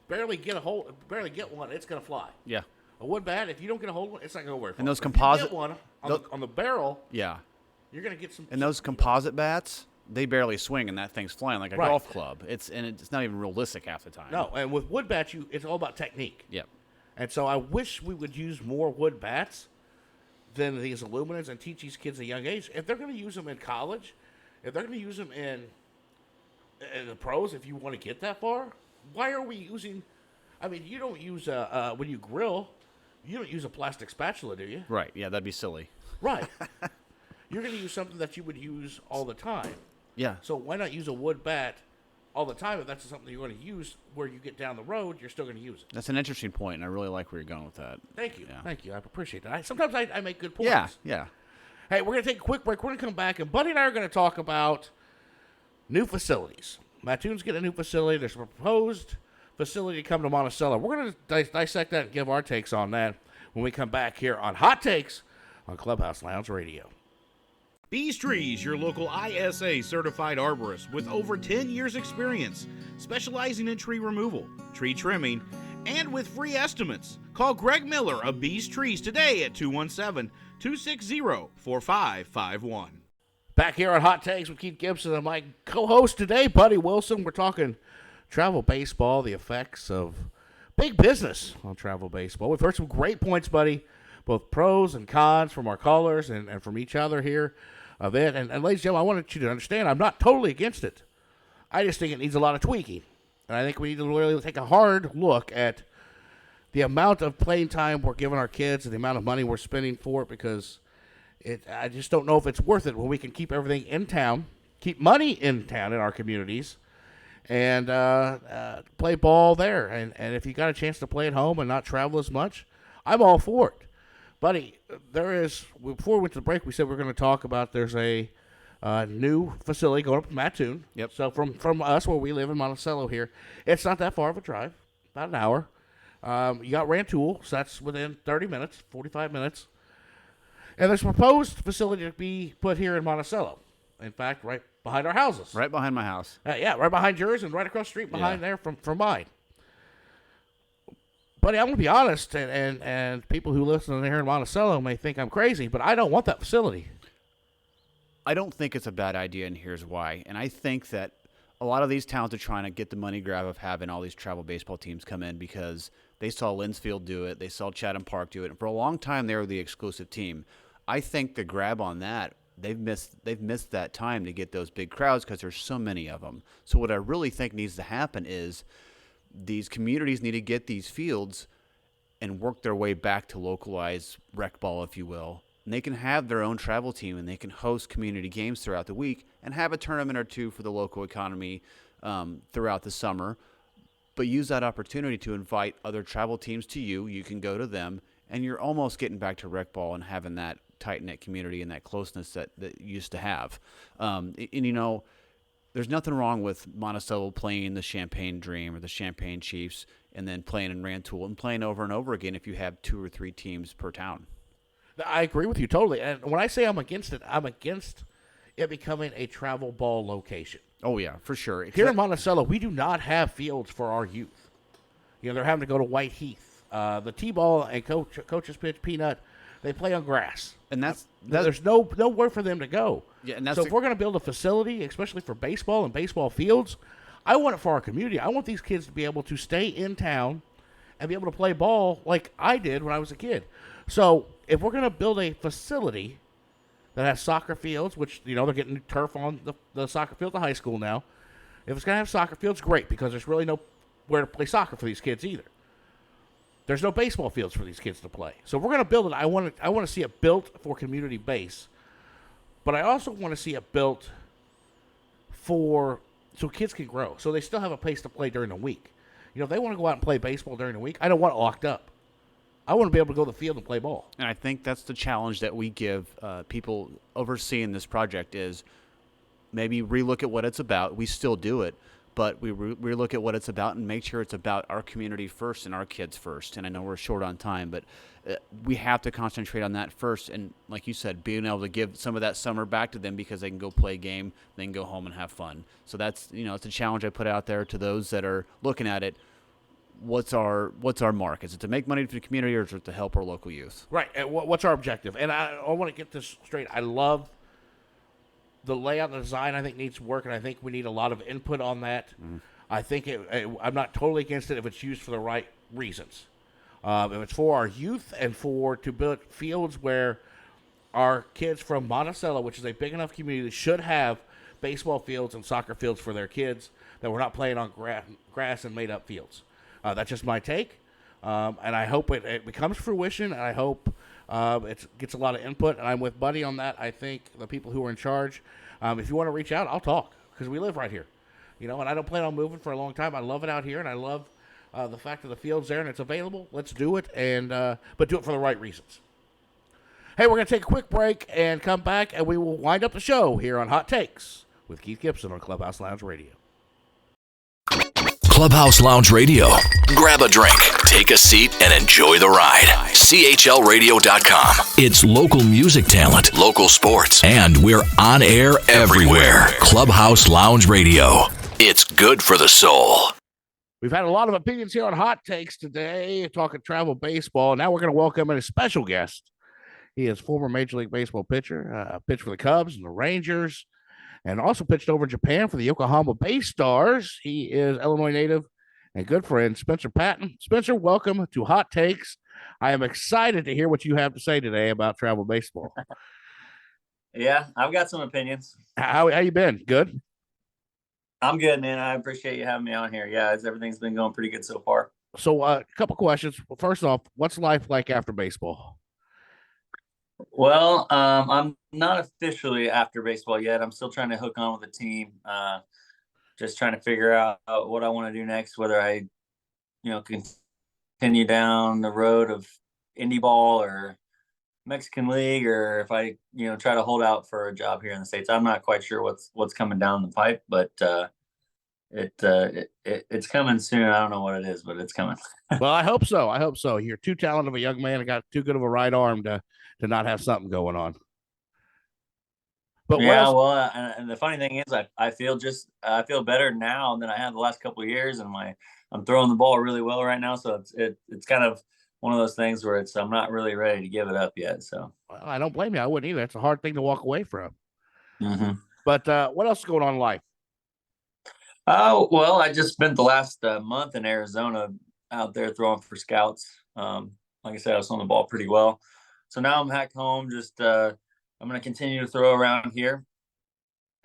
barely get one, it's going to fly. Yeah. A wood bat, if you don't get a hold of one, it's not going to work. And those If you composite get one on the barrel, yeah. you're going to get some. And those composite bats, they barely swing, and that thing's flying like a Right. golf club. It's not even realistic half the time. No, and with wood bats, it's all about technique. Yep. And so I wish we would use more wood bats than these aluminums and teach these kids at a young age. If they're going to use them in college, if they're going to use them in the pros, if you want to get that far, why are we using? I mean, you don't use when you grill, you don't use a plastic spatula, do you? Right. Yeah, that'd be silly. Right. You're going to use something that you would use all the time. Yeah. So why not use a wood bat all the time if that's something you're going to use where you get down the road, you're still going to use it. That's an interesting point, and I really like where you're going with that. Thank you. Yeah. Thank you. I appreciate that. Sometimes I make good points. Yeah, yeah. Hey, we're going to take a quick break. We're going to come back, and Buddy and I are going to talk about new facilities. Mattoon's getting a new facility. There's a proposed facility to come to Monticello. We're going to dissect that and give our takes on that when we come back here on Hot Takes on Clubhouse Lounge Radio. Bees Trees, your local ISA certified arborist with over 10 years experience, specializing in tree removal, tree trimming, and with free estimates. Call Greg Miller of Bees Trees today at 217-260-4551. Back here on Hot Takes with Keith Gibson and my co-host today, Buddy Wilson. We're talking travel baseball, the effects of big business on travel baseball. We've heard some great points, Buddy, both pros and cons from our callers and from each other here of it. And ladies and gentlemen, I wanted you to understand I'm not totally against it. I just think it needs a lot of tweaking. And I think we need to really take a hard look at the amount of playing time we're giving our kids and the amount of money we're spending for it, because I just don't know if it's worth it when we can keep everything in town, keep money in town in our communities, and play ball there. And if you got a chance to play at home and not travel as much, I'm all for it. Buddy, before we went to the break, we said we're going to talk about there's a new facility going up to Mattoon. Yep. So from us, where we live in Monticello here, it's not that far of a drive, about an hour. You got Rantoul, so that's within 30 minutes, 45 minutes. And there's a proposed facility to be put here in Monticello. In fact, right behind our houses. Right behind my house. Yeah, right behind yours and right across the street behind there from mine. Buddy, I'm going to be honest, and people who listen here in Monticello may think I'm crazy, but I don't want that facility. I don't think it's a bad idea, and here's why. And I think that a lot of these towns are trying to get the money grab of having all these travel baseball teams come in because they saw Linsfield do it, they saw Chatham Park do it, and for a long time they were the exclusive team. I think the grab on that, they've missed that time to get those big crowds because there's so many of them. So what I really think needs to happen is these communities need to get these fields and work their way back to localized rec ball, if you will. And they can have their own travel team, and they can host community games throughout the week and have a tournament or two for the local economy throughout the summer. But use that opportunity to invite other travel teams to you. You can go to them, and you're almost getting back to rec ball and having that tight-knit community and that closeness that you used to have. And, you know, there's nothing wrong with Monticello playing the Champaign Dream or the Champaign Chiefs and then playing in Rantoul and playing over and over again if you have 2 or 3 teams per town. I agree with you totally. And when I say I'm against it, I'm against it becoming a travel ball location. Oh, yeah, for sure. Here in Monticello, we do not have fields for our youth. You know, they're having to go to White Heath. The T-ball and coach's pitch, Peanut, they play on grass. And that's there's nowhere for them to go. Yeah, and that's so if we're going to build a facility, especially for baseball and baseball fields, I want it for our community. I want these kids to be able to stay in town and be able to play ball like I did when I was a kid. So if we're going to build a facility that has soccer fields, which, you know, they're getting turf on the soccer field at high school now. If it's going to have soccer fields, great, because there's really nowhere to play soccer for these kids either. There's no baseball fields for these kids to play. So if we're going to build it, I want to see it built for community base. But I also want to see it built so kids can grow. So they still have a place to play during the week. You know, if they want to go out and play baseball during the week, I don't want it locked up. I want to be able to go to the field and play ball. And I think that's the challenge that we give people overseeing this project is maybe relook at what it's about. We still do it, but we look at what it's about and make sure it's about our community first and our kids first. And I know we're short on time, but we have to concentrate on that first. And like you said, being able to give some of that summer back to them because they can go play a game, then go home and have fun. So that's, it's a challenge I put out there to those that are looking at it. What's our mark? Is it to make money for the community, or is it to help our local youth? Right. And what's our objective? And I want to get this straight. I love the layout and design. I think needs work, and I think we need a lot of input on that. I think I'm not totally against it if it's used for the right reasons. If it's for our youth and to build fields where our kids from Monticello, which is a big enough community, should have baseball fields and soccer fields for their kids, that we're not playing on grass and made-up fields. That's just my take, and I hope it becomes fruition, and I hope it gets a lot of input, and I'm with Buddy on that. I think the people who are in charge, if you want to reach out, I'll talk, because we live right here, and I don't plan on moving for a long time. I love it out here, and I love the fact that the field's there and it's available. Let's do it, but do it for the right reasons. Hey, we're going to take a quick break and come back, and we will wind up the show here on Hot Takes with Keith Gibson on Clubhouse Lounge Radio. Clubhouse Lounge Radio. Grab a drink, take a seat, and enjoy the ride. CHLradio.com. It's local music talent, local sports, and we're on air everywhere. Clubhouse Lounge Radio. It's good for the soul. We've had a lot of opinions here on Hot Takes today, talking travel baseball. Now we're going to welcome in a special guest. He is former Major League Baseball pitcher, pitched for the Cubs and the Rangers, and also pitched over in Japan for the Yokohama Bay Stars. He is Illinois native and good friend, Spencer Patton. Spencer, welcome to Hot Takes. I am excited to hear what you have to say today about travel baseball. Yeah, I've got some opinions. How you been? Good? I'm good, man. I appreciate you having me on here. Yeah, everything's been going pretty good so far. So a couple questions. First off, what's life like after baseball? Well, I'm not officially after baseball yet. I'm still trying to hook on with the team. Just trying to figure out what I want to do next, whether I, continue down the road of indie ball or Mexican League, or if I, try to hold out for a job here in the States. I'm not quite sure what's coming down the pipe, but it's coming soon. I don't know what it is, but it's coming. Well, I hope so. You're too talented of a young man and got too good of a right arm to not have something going on. But yeah, well, and the funny thing is, I feel better now than I had the last couple of years, and I'm throwing the ball really well right now. So it's kind of one of those things where I'm not really ready to give it up yet. So well, I don't blame you. I wouldn't either. It's a hard thing to walk away from. Mm-hmm. But what else is going on in life? Oh, well, I just spent the last month in Arizona out there throwing for scouts. Like I said, I was on the ball pretty well. So now I'm back home. Just I'm going to continue to throw around here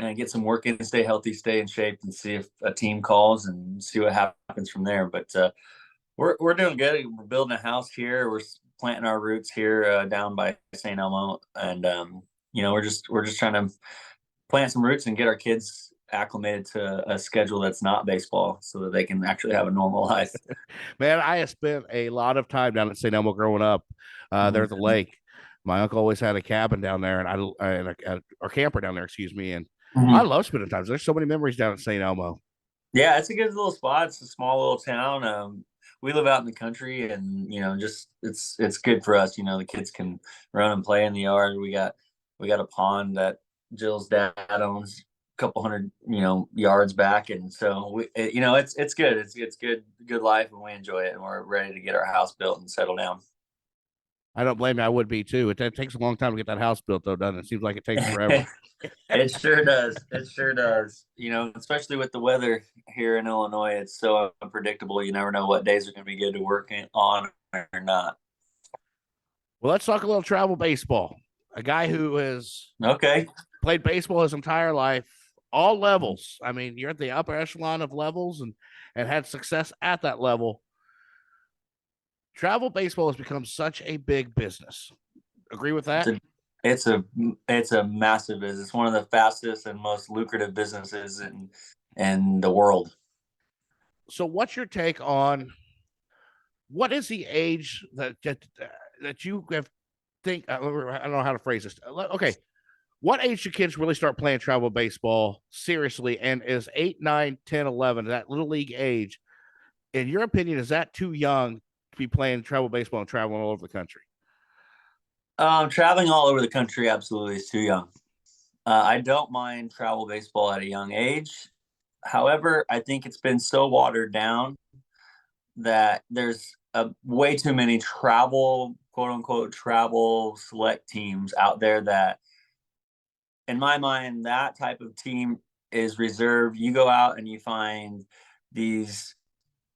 and get some work in, stay healthy, stay in shape, and see if a team calls and see what happens from there. But we're doing good. We're building a house here. We're planting our roots here down by St. Elmo, and we're just trying to plant some roots and get our kids acclimated to a schedule that's not baseball so that they can actually have a normal life. Man, I have spent a lot of time down at St. Elmo growing up there at the lake. My uncle always had a cabin down there and or camper down there, excuse me. And I love spending time. There's so many memories down at St. Elmo. Yeah, it's a good little spot. It's a small little town. We live out in the country, and just it's good for us. The kids can run and play in the yard. We got a pond that Jill's dad owns, couple hundred yards back, and so it's good. It's good life, and we enjoy it, and we're ready to get our house built and settle down. I don't blame you. I would be too. It takes a long time to get that house built, though, doesn't it? It seems like it takes forever. It sure does. Especially with the weather here in Illinois, it's so unpredictable. You never know what days are going to be good to work on or not. Well, let's talk a little travel baseball. A guy who has played baseball his entire life, all levels. I mean, you're at the upper echelon of levels and had success at that level. Travel baseball has become such a big business. Agree with that? It's a massive business. It's one of the fastest and most lucrative businesses in the world. So what's your take on what is the age that you have think, I don't know how to phrase this. Okay. What age should kids really start playing travel baseball seriously? And is 8, 9, 10, 11, that little league age, in your opinion, is that too young to be playing travel baseball and traveling all over the country? Traveling all over the country absolutely is too young. I don't mind travel baseball at a young age. However, I think it's been so watered down that there's way too many travel, quote unquote, travel select teams out there that, in my mind, that type of team is reserved. You go out and you find these,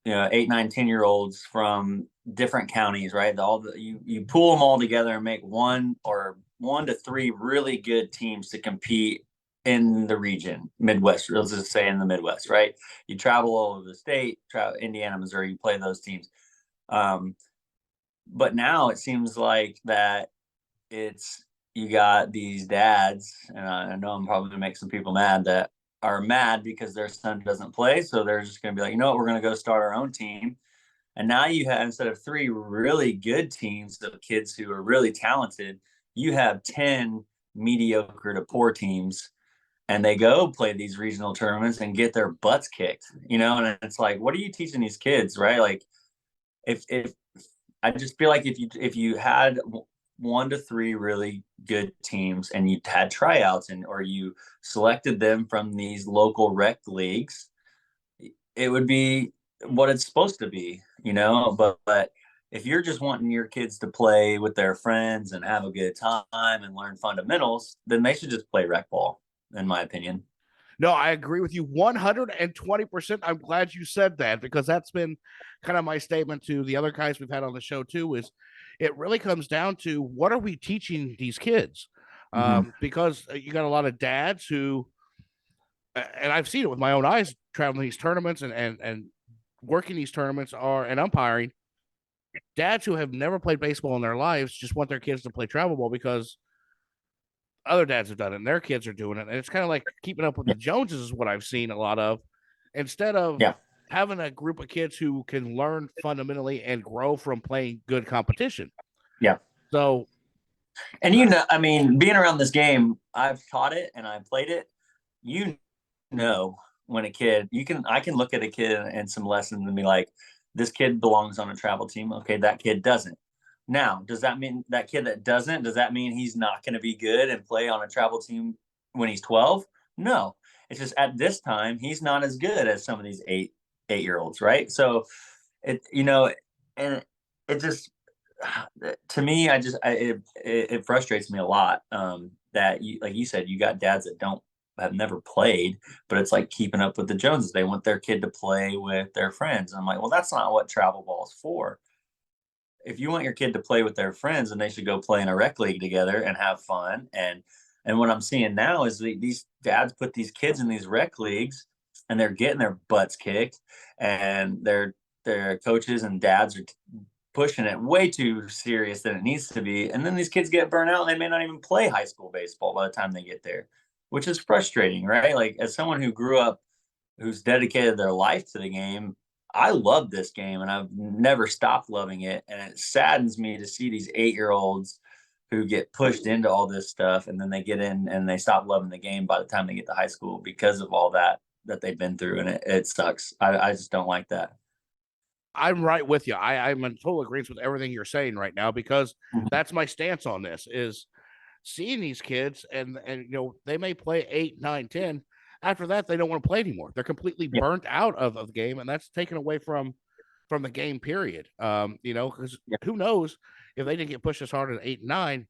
8, 9, 10-year-olds from different counties, right? You pool them all together and make one to three really good teams to compete in the region, Midwest. Let's just say in the Midwest, right? You travel all over the state, Indiana, Missouri, you play those teams. But now it seems like that you got these dads, and I know I'm probably gonna make some people mad, that are mad because their son doesn't play. So they're just gonna be like, we're gonna go start our own team. And now you have, instead of 3 really good teams of kids who are really talented, you have 10 mediocre to poor teams, and they go play these regional tournaments and get their butts kicked, and it's like, what are you teaching these kids, right? Like, if I just feel like if you had 1 to 3 really good teams and you had tryouts or you selected them from these local rec leagues, it would be what it's supposed to be, but if you're just wanting your kids to play with their friends and have a good time and learn fundamentals, then they should just play rec ball, in my opinion. No, I agree with you 120%. I'm glad you said that, because that's been kind of my statement to the other guys we've had on the show too, is it really comes down to what are we teaching these kids? Because you got a lot of dads who, and I've seen it with my own eyes, traveling these tournaments and working these tournaments and umpiring, dads who have never played baseball in their lives just want their kids to play travel ball because other dads have done it and their kids are doing it. And it's kind of like keeping up with the Joneses is what I've seen a lot of, instead of having a group of kids who can learn fundamentally and grow from playing good competition. Yeah. So, and being around this game, I've taught it and I've played it. When a kid, I can look at a kid and some lessons and be like, this kid belongs on a travel team. Okay, that kid doesn't. Now, does that mean that kid that doesn't, does that mean he's not going to be good and play on a travel team when he's 12? No, it's just at this time, he's not as good as some of these eight-year-olds, right? So and it just, to me, it frustrates me a lot that like you said, you got dads that have never played, but it's like keeping up with the Joneses. They want their kid to play with their friends. And I'm like, well, that's not what travel ball is for. If you want your kid to play with their friends, then they should go play in a rec league together and have fun. And what I'm seeing now is these dads put these kids in these rec leagues and they're getting their butts kicked, and their coaches and dads are pushing it way too serious than it needs to be. And then these kids get burnt out and they may not even play high school baseball by the time they get there, which is frustrating, right? Like, as someone who grew up, who's dedicated their life to the game, I love this game and I've never stopped loving it. And it saddens me to see these 8-year-olds who get pushed into all this stuff, and then they get in and they stop loving the game by the time they get to high school because of all that they've been through. And it sucks. I just don't like that. I'm right with you. I'm in total agreement with everything you're saying right now, because that's my stance on this, is seeing these kids and they may play 8, 9, 10. After that, they don't want to play anymore. They're completely burnt out of the game, and that's taken away from the game period. Because who knows if they didn't get pushed as hard at 8 and 9,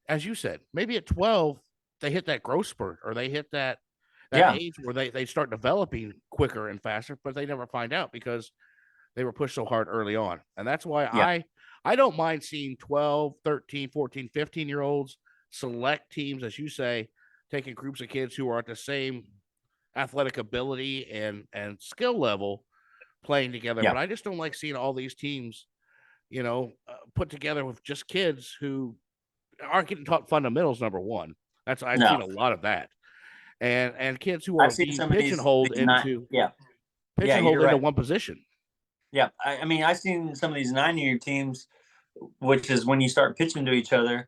as you said, maybe at 12 they hit that growth spurt, or they hit that age where they start developing quicker and faster, but they never find out because they were pushed so hard early on. And that's why I don't mind seeing 12, 13, 14, 15-year-olds select teams, as you say, taking groups of kids who are at the same athletic ability and skill level playing together. But I just don't like seeing all these teams, put together with just kids who aren't getting taught fundamentals, number one. I've seen a lot of that. And kids who are being pigeonholed into one position. Yeah. I've seen some of these 9-year teams, which is when you start pitching to each other,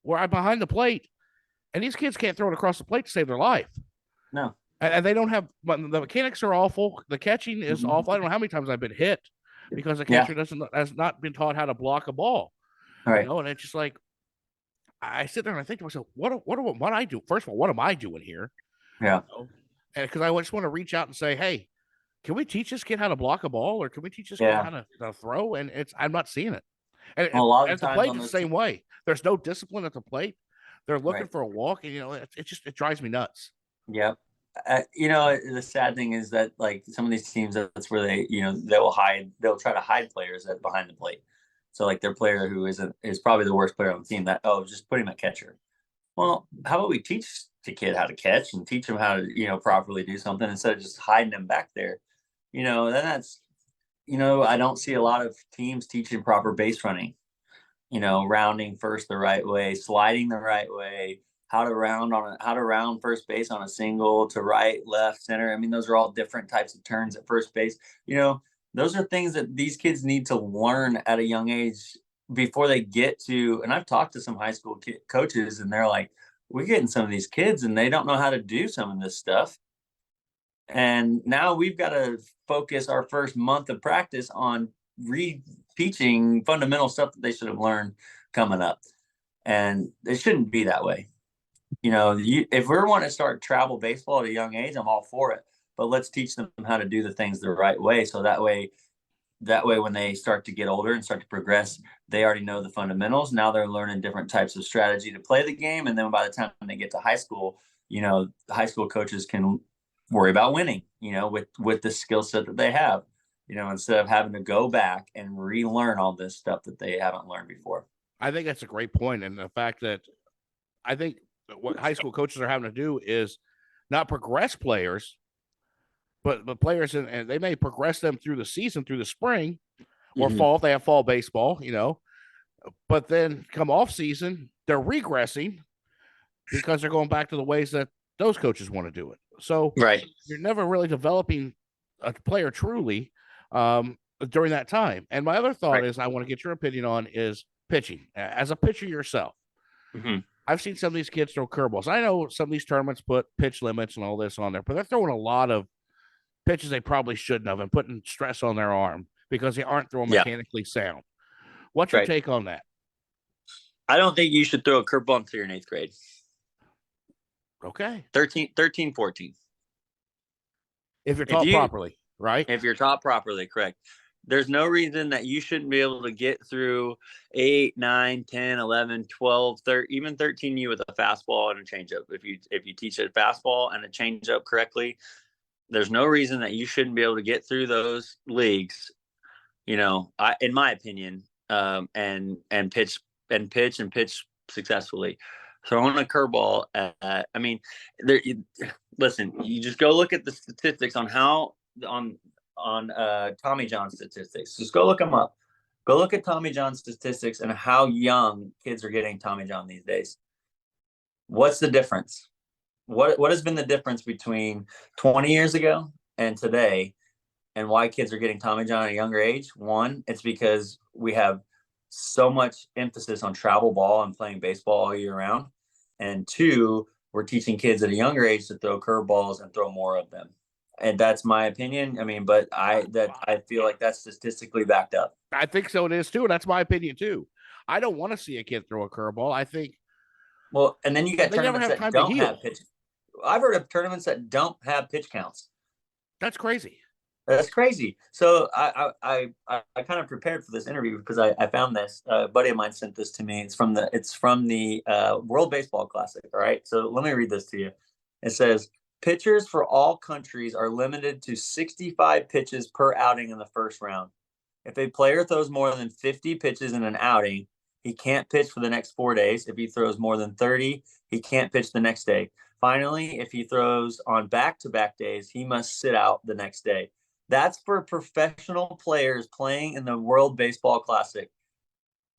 where I'm behind the plate, and these kids can't throw it across the plate to save their life. No. And they don't have, but the mechanics are awful. The catching is awful. I don't know how many times I've been hit because the catcher has not been taught how to block a ball. Right. You know, and it's just like, I sit there and I think to myself, what I do? First of all, what am I doing here? Yeah. You know? And because I just want to reach out and say, hey, can we teach this kid how to block a ball, or can we teach this kid how to throw? And I'm not seeing it. And Well, a lot of at the times plate, on it's the those same way. There's no discipline at the plate. They're looking Right. for a walk, and it drives me nuts. Yep. The sad thing is that like some of these teams, that's where they'll try to hide players behind the plate. So like their player who is probably the worst player on the team, just put him at catcher. Well, how about we teach the kid how to catch and teach him how to, properly do something instead of just hiding him back there. Then that's, I don't see a lot of teams teaching proper base running, rounding first the right way, sliding the right way, how to round first base on a single, to right, left, center. I mean, those are all different types of turns at first base. Those are things that these kids need to learn at a young age before they get to, and I've talked to some high school coaches, and they're like, we're getting some of these kids and they don't know how to do some of this stuff. And now we've got to focus our first month of practice on re-teaching fundamental stuff that they should have learned coming up. And it shouldn't be that way. If we're wanting to start travel baseball at a young age, I'm all for it. But let's teach them how to do the things the right way. So that way when they start to get older and start to progress, they already know the fundamentals. Now they're learning different types of strategy to play the game. And then by the time they get to high school, high school coaches can worry about winning, with the skill set that they have, instead of having to go back and relearn all this stuff that they haven't learned before. I think that's a great point. And the fact that I think what high school coaches are having to do is not progress players, but players, and they may progress them through the season, through the spring or fall if they have fall baseball, but then come off season, they're regressing because they're going back to the ways that those coaches want to do it. So you're never really developing a player truly during that time. And my other thought is I want to get your opinion on is pitching. As a pitcher yourself, I've seen some of these kids throw curveballs. I know some of these tournaments put pitch limits and all this on there, but they're throwing a lot of pitches they probably shouldn't have and putting stress on their arm because they aren't throwing mechanically sound. What's your take on that? I don't think you should throw a curveball until you're in 8th grade. Okay. 13, 14. If you're taught properly, right? If you're taught properly, correct. There's no reason that you shouldn't be able to get through 8, 9, 10, 11, 12, 13, even 13U with a fastball and a changeup. If you teach a fastball and a changeup correctly, there's no reason that you shouldn't be able to get through those leagues, in my opinion, and pitch successfully. Throwing a curveball, listen, you just go look at the statistics on Tommy John statistics. Just go look them up. Go look at Tommy John statistics and how young kids are getting Tommy John these days. What's the difference? What has been the difference between 20 years ago and today, and why kids are getting Tommy John at a younger age? One, it's because we have so much emphasis on travel ball and playing baseball all year round. And two, we're teaching kids at a younger age to throw curveballs and throw more of them. And that's my opinion. But I feel like that's statistically backed up. I think so. It is too. And that's my opinion too. I don't want to see a kid throw a curveball. I think. Well, and then you got tournaments that don't have pitch. I've heard of tournaments that don't have pitch counts. That's crazy. That's crazy. So I kind of prepared for this interview because I found this. A buddy of mine sent this to me. It's from the World Baseball Classic. All right. So let me read this to you. It says, pitchers for all countries are limited to 65 pitches per outing in the first round. If a player throws more than 50 pitches in an outing, he can't pitch for the next 4 days. If he throws more than 30, he can't pitch the next day. Finally, if he throws on back-to-back days, he must sit out the next day. That's for professional players playing in the World Baseball Classic.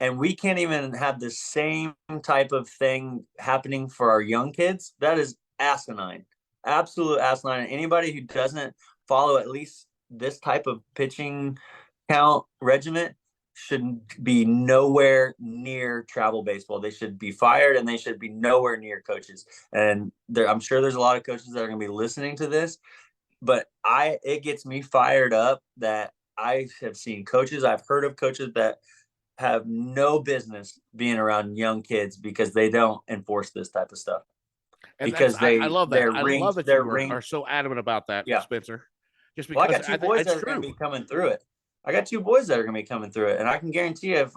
And we can't even have the same type of thing happening for our young kids. That is asinine. Absolute asinine. And anybody who doesn't follow at least this type of pitching count regiment shouldn't be nowhere near travel baseball. They should be fired, and they should be nowhere near coaches. And I'm sure there's a lot of coaches that are going to be listening to this, but it gets me fired up that I have seen coaches, I've heard of coaches that have no business being around young kids because they don't enforce this type of stuff. And because I love that. their I rings, love that their you ring. are so adamant about that, Yeah. Spencer. Just Well, I because got two boys that are going to be coming through it. I got two boys that are going to be coming through it, and I can guarantee you, if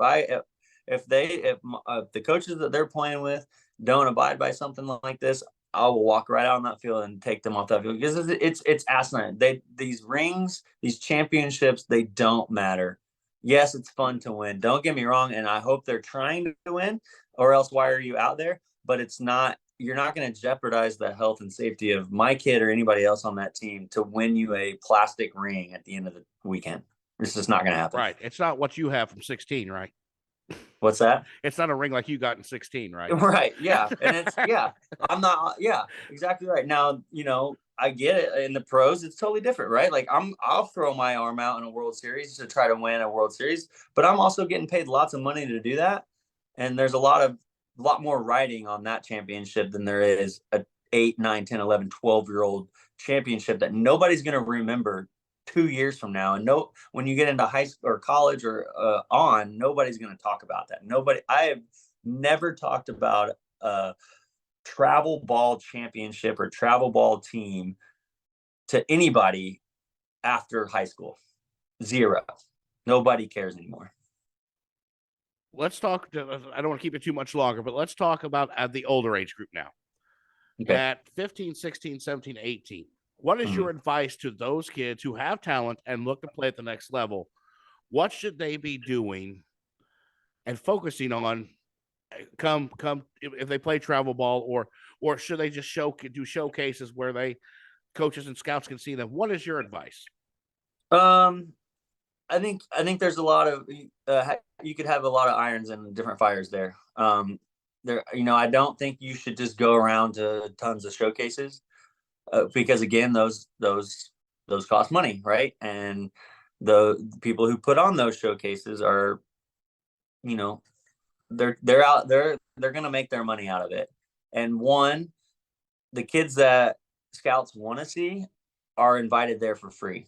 the coaches that they're playing with don't abide by something like this, I will walk right out on that field and take them off that field, because it's asinine. These rings, these championships, they don't matter. Yes, it's fun to win. Don't get me wrong, and I hope they're trying to win, or else why are you out there? But it's not. You're not going to jeopardize the health and safety of my kid or anybody else on that team to win you a plastic ring at the end of the weekend. It's just not going to happen. Right. It's not what you have from 16, right? What's that? It's not a ring like you got in 16, right? Right. Yeah. And I'm not, exactly right. Now, I get it. In the pros, it's totally different, right? Like I'll throw my arm out in a World Series to try to win a World Series, but I'm also getting paid lots of money to do that. And there's a lot more riding on that championship than there is a 8, 9, 10, 11, 12-year-old championship that nobody's going to remember 2 years from now. And when you get into high school or college or nobody's going to talk about that. I have never talked about a travel ball championship or travel ball team to anybody after high school. Zero. Nobody cares anymore. Let's talk. I don't want to keep it too much longer, but let's talk about the older age group now. Okay. At 15, 16, 17, 18. What is your advice to those kids who have talent and look to play at the next level? What should they be doing and focusing on come if they play travel ball, or should they just do showcases where coaches and scouts can see them? What is your advice? I think there's a lot of you could have a lot of irons and different fires there. I don't think you should just go around to tons of showcases because again, those cost money, right? And the people who put on those showcases are, they're out there, they're going to make their money out of it. And the kids that scouts want to see are invited there for free.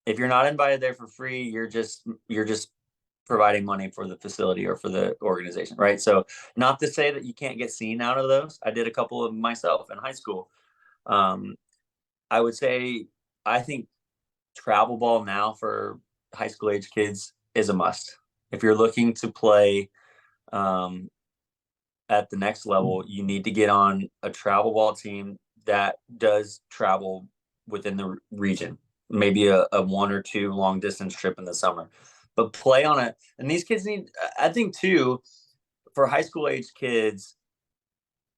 If you're not invited there for free, you're just providing money for the facility or for the organization, right? So not to say that you can't get seen out of those. I did a couple of them myself in high school. I would say I think travel ball now for high school age kids is a must. If you're looking to play at the next level, you need to get on a travel ball team that does travel within the region. Maybe a 1 or 2 long distance trip in the summer, but play on it. And these kids I think too, for high school age kids,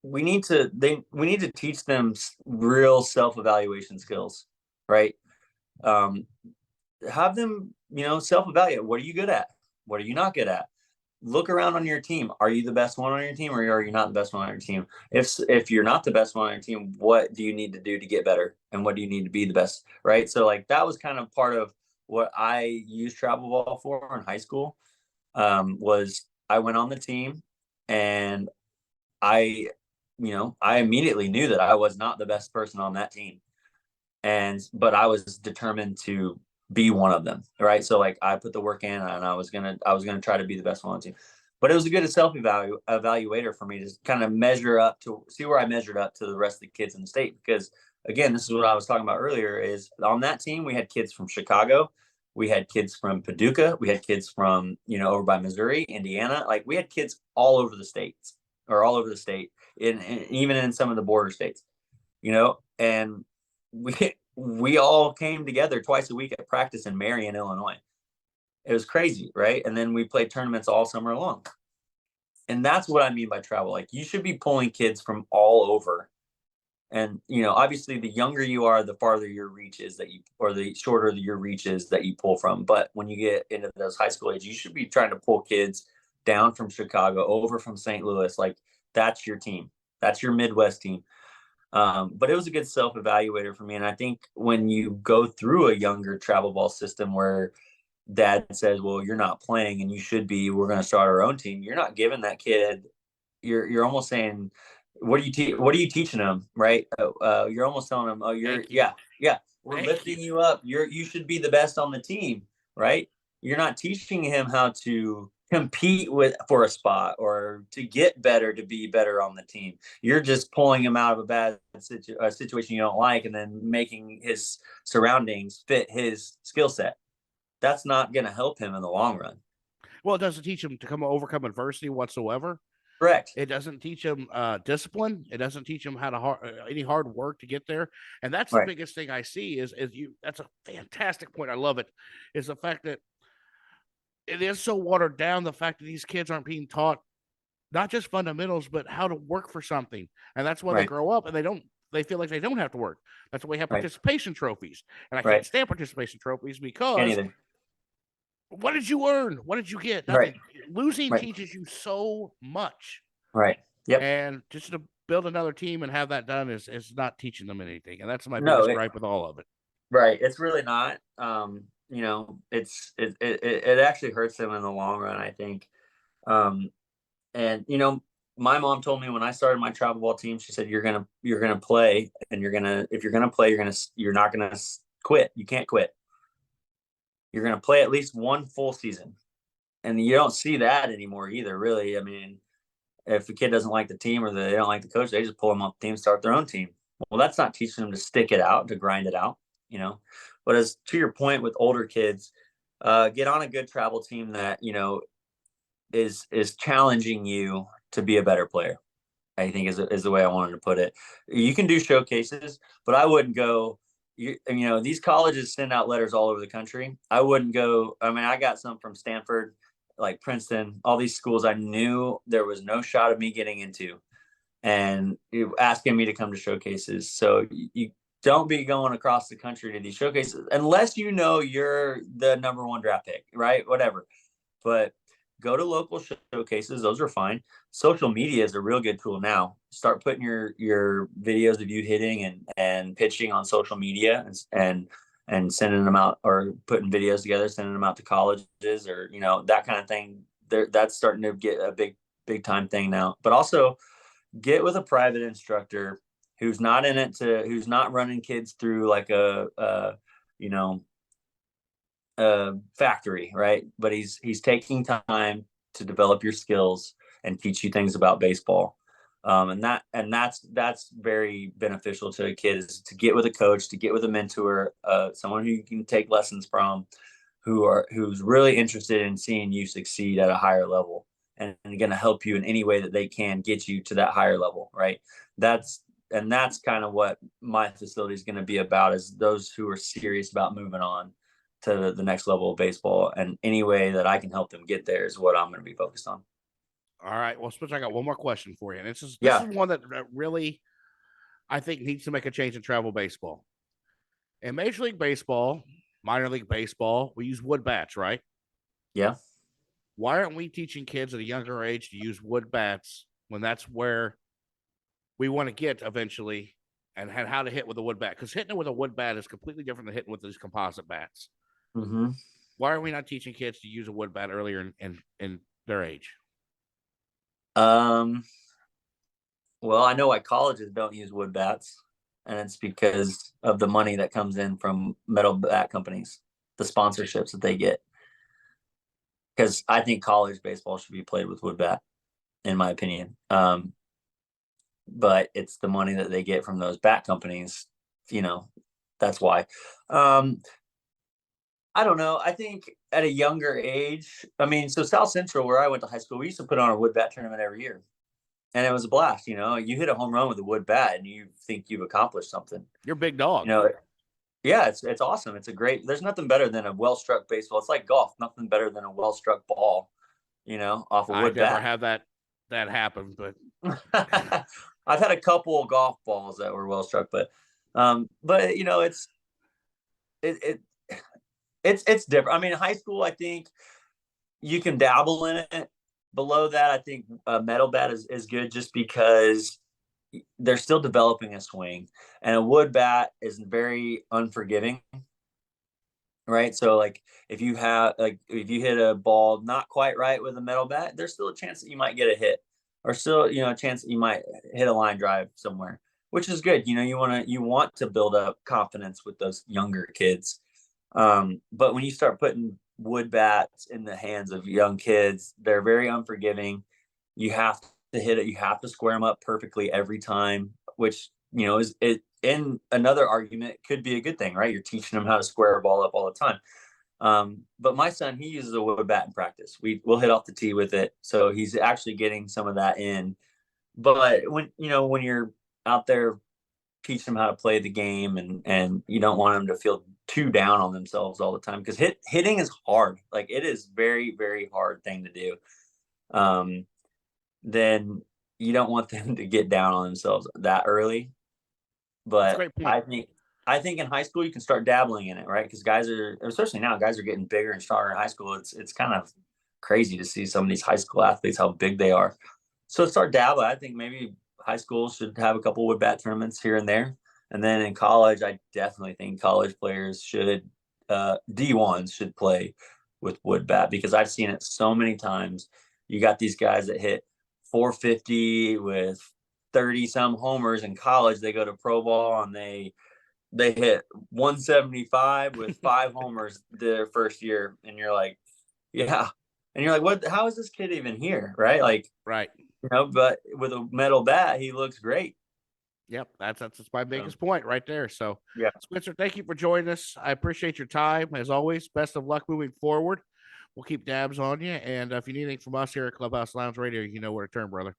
we need to teach them real self-evaluation skills, right? Have them, self-evaluate. What are you good at? What are you not good at? Look around on your team. Are you the best one on your team, or are you not the best one on your team? If you're not the best one on your team, what do you need to do to get better? And what do you need to be the best, right? So like that was kind of part of what I used travel ball for in high school, was I went on the team and I immediately knew that I was not the best person on that team. But I was determined to be one of them, right? So like I put the work in, and I was gonna try to be the best one on the team. But it was a good evaluator for me to kind of measure up to see where I measured up to the rest of the kids in the state. Because again, this is what I was talking about earlier, is on that team we had kids from Chicago, we had kids from Paducah, we had kids from over by Missouri, Indiana. Like we had kids all over the states, or all over the state, and even in some of the border states, and we all came together twice a week at practice in Marion, Illinois. It was crazy, right? And then we played tournaments all summer long. And that's what I mean by travel. Like you should be pulling kids from all over. And, obviously the younger you are, the farther your reach is or the shorter your reach is that you pull from. But when you get into those high school age, you should be trying to pull kids down from Chicago, over from St. Louis. Like that's your team. That's your Midwest team. But it was a good self-evaluator for me. And I think when you go through a younger travel ball system where dad says, well, you're not playing and you should be, we're going to start our own team. You're not giving that kid, you're almost saying, what are you teaching them? Right. You're almost telling them, oh, we're lifting you up. You should be the best on the team. Right. You're not teaching him how to compete for a spot or to get better, to be better on the team. You're just pulling him out of a bad situation you don't like, and then making his surroundings fit his skill set. That's not going to help him in the long run. Well, it doesn't teach him to overcome adversity whatsoever. Correct. It doesn't teach him discipline. It doesn't teach him how to any hard work to get there. And that's the biggest thing I see is that's a fantastic point. I love it. Is the fact that it is so watered down. The fact that these kids aren't being taught not just fundamentals, but how to work for something. And that's why they grow up and they feel like they don't have to work. That's why we have participation trophies. And I can't stand participation trophies because what did you earn? What did you get? Nothing. Losing teaches you so much. Right. Yep. And just to build another team and have that done is not teaching them anything. And that's my biggest gripe with all of it. Right. It's really not. It actually hurts them in the long run, I think. And my mom told me when I started my travel ball team, she said, you're gonna play, and if you're gonna play, you're not gonna quit. You can't quit. You're gonna play at least one full season. And you don't see that anymore either, really. I mean, if the kid doesn't like the team or they don't like the coach, they just pull them off the team, start their own team. Well, that's not teaching them to stick it out, to grind it out, But as to your point with older kids, get on a good travel team that, is challenging you to be a better player, I think is the way I wanted to put it. You can do showcases, but I wouldn't go, these colleges send out letters all over the country. I wouldn't go. I mean, I got some from Stanford, like Princeton, all these schools I knew there was no shot of me getting into, and asking me to come to showcases. So you don't be going across the country to these showcases unless you're the number one draft pick, right? Whatever. But go to local showcases. Those are fine. Social media is a real good tool now. Start putting your videos of you hitting and pitching on social media and sending them out, or putting videos together, sending them out to colleges, or, that kind of thing. That's starting to get a big time thing now. But also get with a private instructor who's not who's not running kids through like a factory, right? But he's taking time to develop your skills and teach you things about baseball. And that's very beneficial to a kid, is to get with a coach, to get with a mentor, someone who you can take lessons from, who's really interested in seeing you succeed at a higher level, and going to help you in any way that they can get you to that higher level, right? That's kind of what my facility is going to be about, is those who are serious about moving on to the next level of baseball, and any way that I can help them get there is what I'm going to be focused on. All right. Well, Spencer, I got one more question for you. And this is one that really, I think, needs to make a change in travel baseball. In Major League Baseball, minor league baseball, we use wood bats, right? Yeah. Why aren't we teaching kids at a younger age to use wood bats when that's where we want to get eventually, and how to hit with a wood bat? Because hitting it with a wood bat is completely different than hitting with these composite bats. Mm-hmm. Why are we not teaching kids to use a wood bat earlier in their age? Well, I know why colleges don't use wood bats, and it's because of the money that comes in from metal bat companies, the sponsorships that they get. Because I think college baseball should be played with wood bat, in my opinion. But it's the money that they get from those bat companies, that's why. I don't know. I think at a younger age, so South Central, where I went to high school, we used to put on a wood bat tournament every year. And it was a blast. You hit a home run with a wood bat and you think you've accomplished something. You're a big dog. Yeah, it's awesome. There's nothing better than a well-struck baseball. It's like golf. Nothing better than a well-struck ball, off a wood bat. I never have that happen, but I've had a couple of golf balls that were well-struck, but it's different. High school, I think you can dabble in it. Below that, I think a metal bat is good, just because they're still developing a swing, and a wood bat is very unforgiving, right? So like if you hit a ball not quite right with a metal bat, there's still a chance that you might get a hit, or still, a chance that you might hit a line drive somewhere, which is good. You want to build up confidence with those younger kids. But when you start putting wood bats in the hands of young kids, they're very unforgiving. You have to hit it. You have to square them up perfectly every time, which, is it in another argument could be a good thing, right? You're teaching them how to square a ball up all the time. But my son, he uses a wood bat in practice. We'll hit off the tee with it. So he's actually getting some of that in. But when you're out there teaching them how to play the game, and you don't want them to feel too down on themselves all the time, because hitting is hard. Like, it is very, very hard thing to do. Then you don't want them to get down on themselves that early. But I think in high school you can start dabbling in it, right? Because especially now, guys are getting bigger and stronger in high school. It's kind of crazy to see some of these high school athletes, how big they are. So start dabbling. I think maybe high school should have a couple wood bat tournaments here and there. And then in college, I definitely think college players D1s should play with wood bat, because I've seen it so many times. You got these guys that hit 450 with 30 some homers in college. They go to pro ball and they hit 175 with 5 homers their first year. And you're like, yeah. And you're like, what, how is this kid even here? Right. Like, right. But with a metal bat, he looks great. Yep. That's my biggest point right there. So yeah, Spencer, thank you for joining us. I appreciate your time as always. Best of luck moving forward. We'll keep dabs on you. And if you need anything from us here at Clubhouse Lounge Radio, you know where to turn, brother.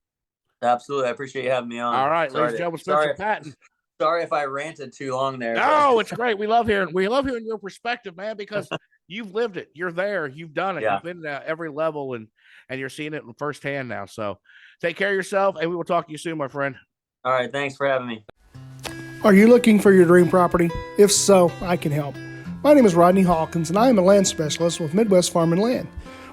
Absolutely. I appreciate you having me on. All right, ladies and gentlemen, Spencer Patton. Sorry if I ranted too long there. No, it's great. We love hearing your perspective, man, because you've lived it. You're there. You've done it. Yeah. You've been at every level, and you're seeing it firsthand now. So take care of yourself, and we will talk to you soon, my friend. All right. Thanks for having me. Are you looking for your dream property? If so, I can help. My name is Rodney Hawkins, and I am a land specialist with Midwest Farm and Land.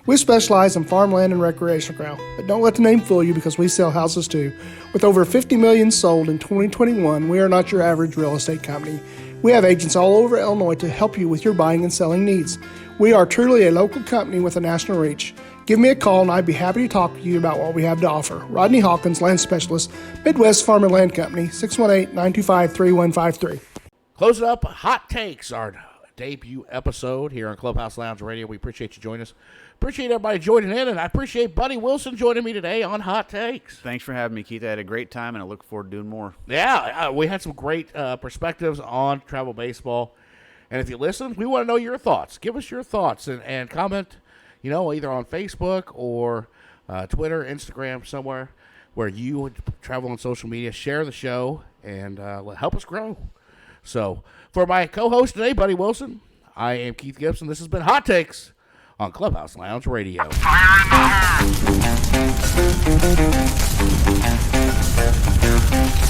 We specialize in farmland and recreational ground, but don't let the name fool you, because we sell houses too. With over 50 million sold in 2021, we are not your average real estate company. We have agents all over Illinois to help you with your buying and selling needs. We are truly a local company with a national reach. Give me a call and I'd be happy to talk to you about what we have to offer. Rodney Hawkins, Land Specialist, Midwest Farm and Land Company, 618-925-3153. Close it up. Hot Takes, our debut episode here on Clubhouse Lounge Radio. We appreciate you joining us. Appreciate everybody joining in, and I appreciate Buddy Wilson joining me today on Hot Takes. Thanks for having me, Keith. I had a great time, and I look forward to doing more. Yeah, we had some great perspectives on travel baseball. And if you listen, we want to know your thoughts. Give us your thoughts and comment, either on Facebook or Twitter, Instagram, somewhere where you travel on social media. Share the show and help us grow. So for my co-host today, Buddy Wilson, I am Keith Gibson. This has been Hot Takes on Clubhouse Lounge Radio. Fire in the hole!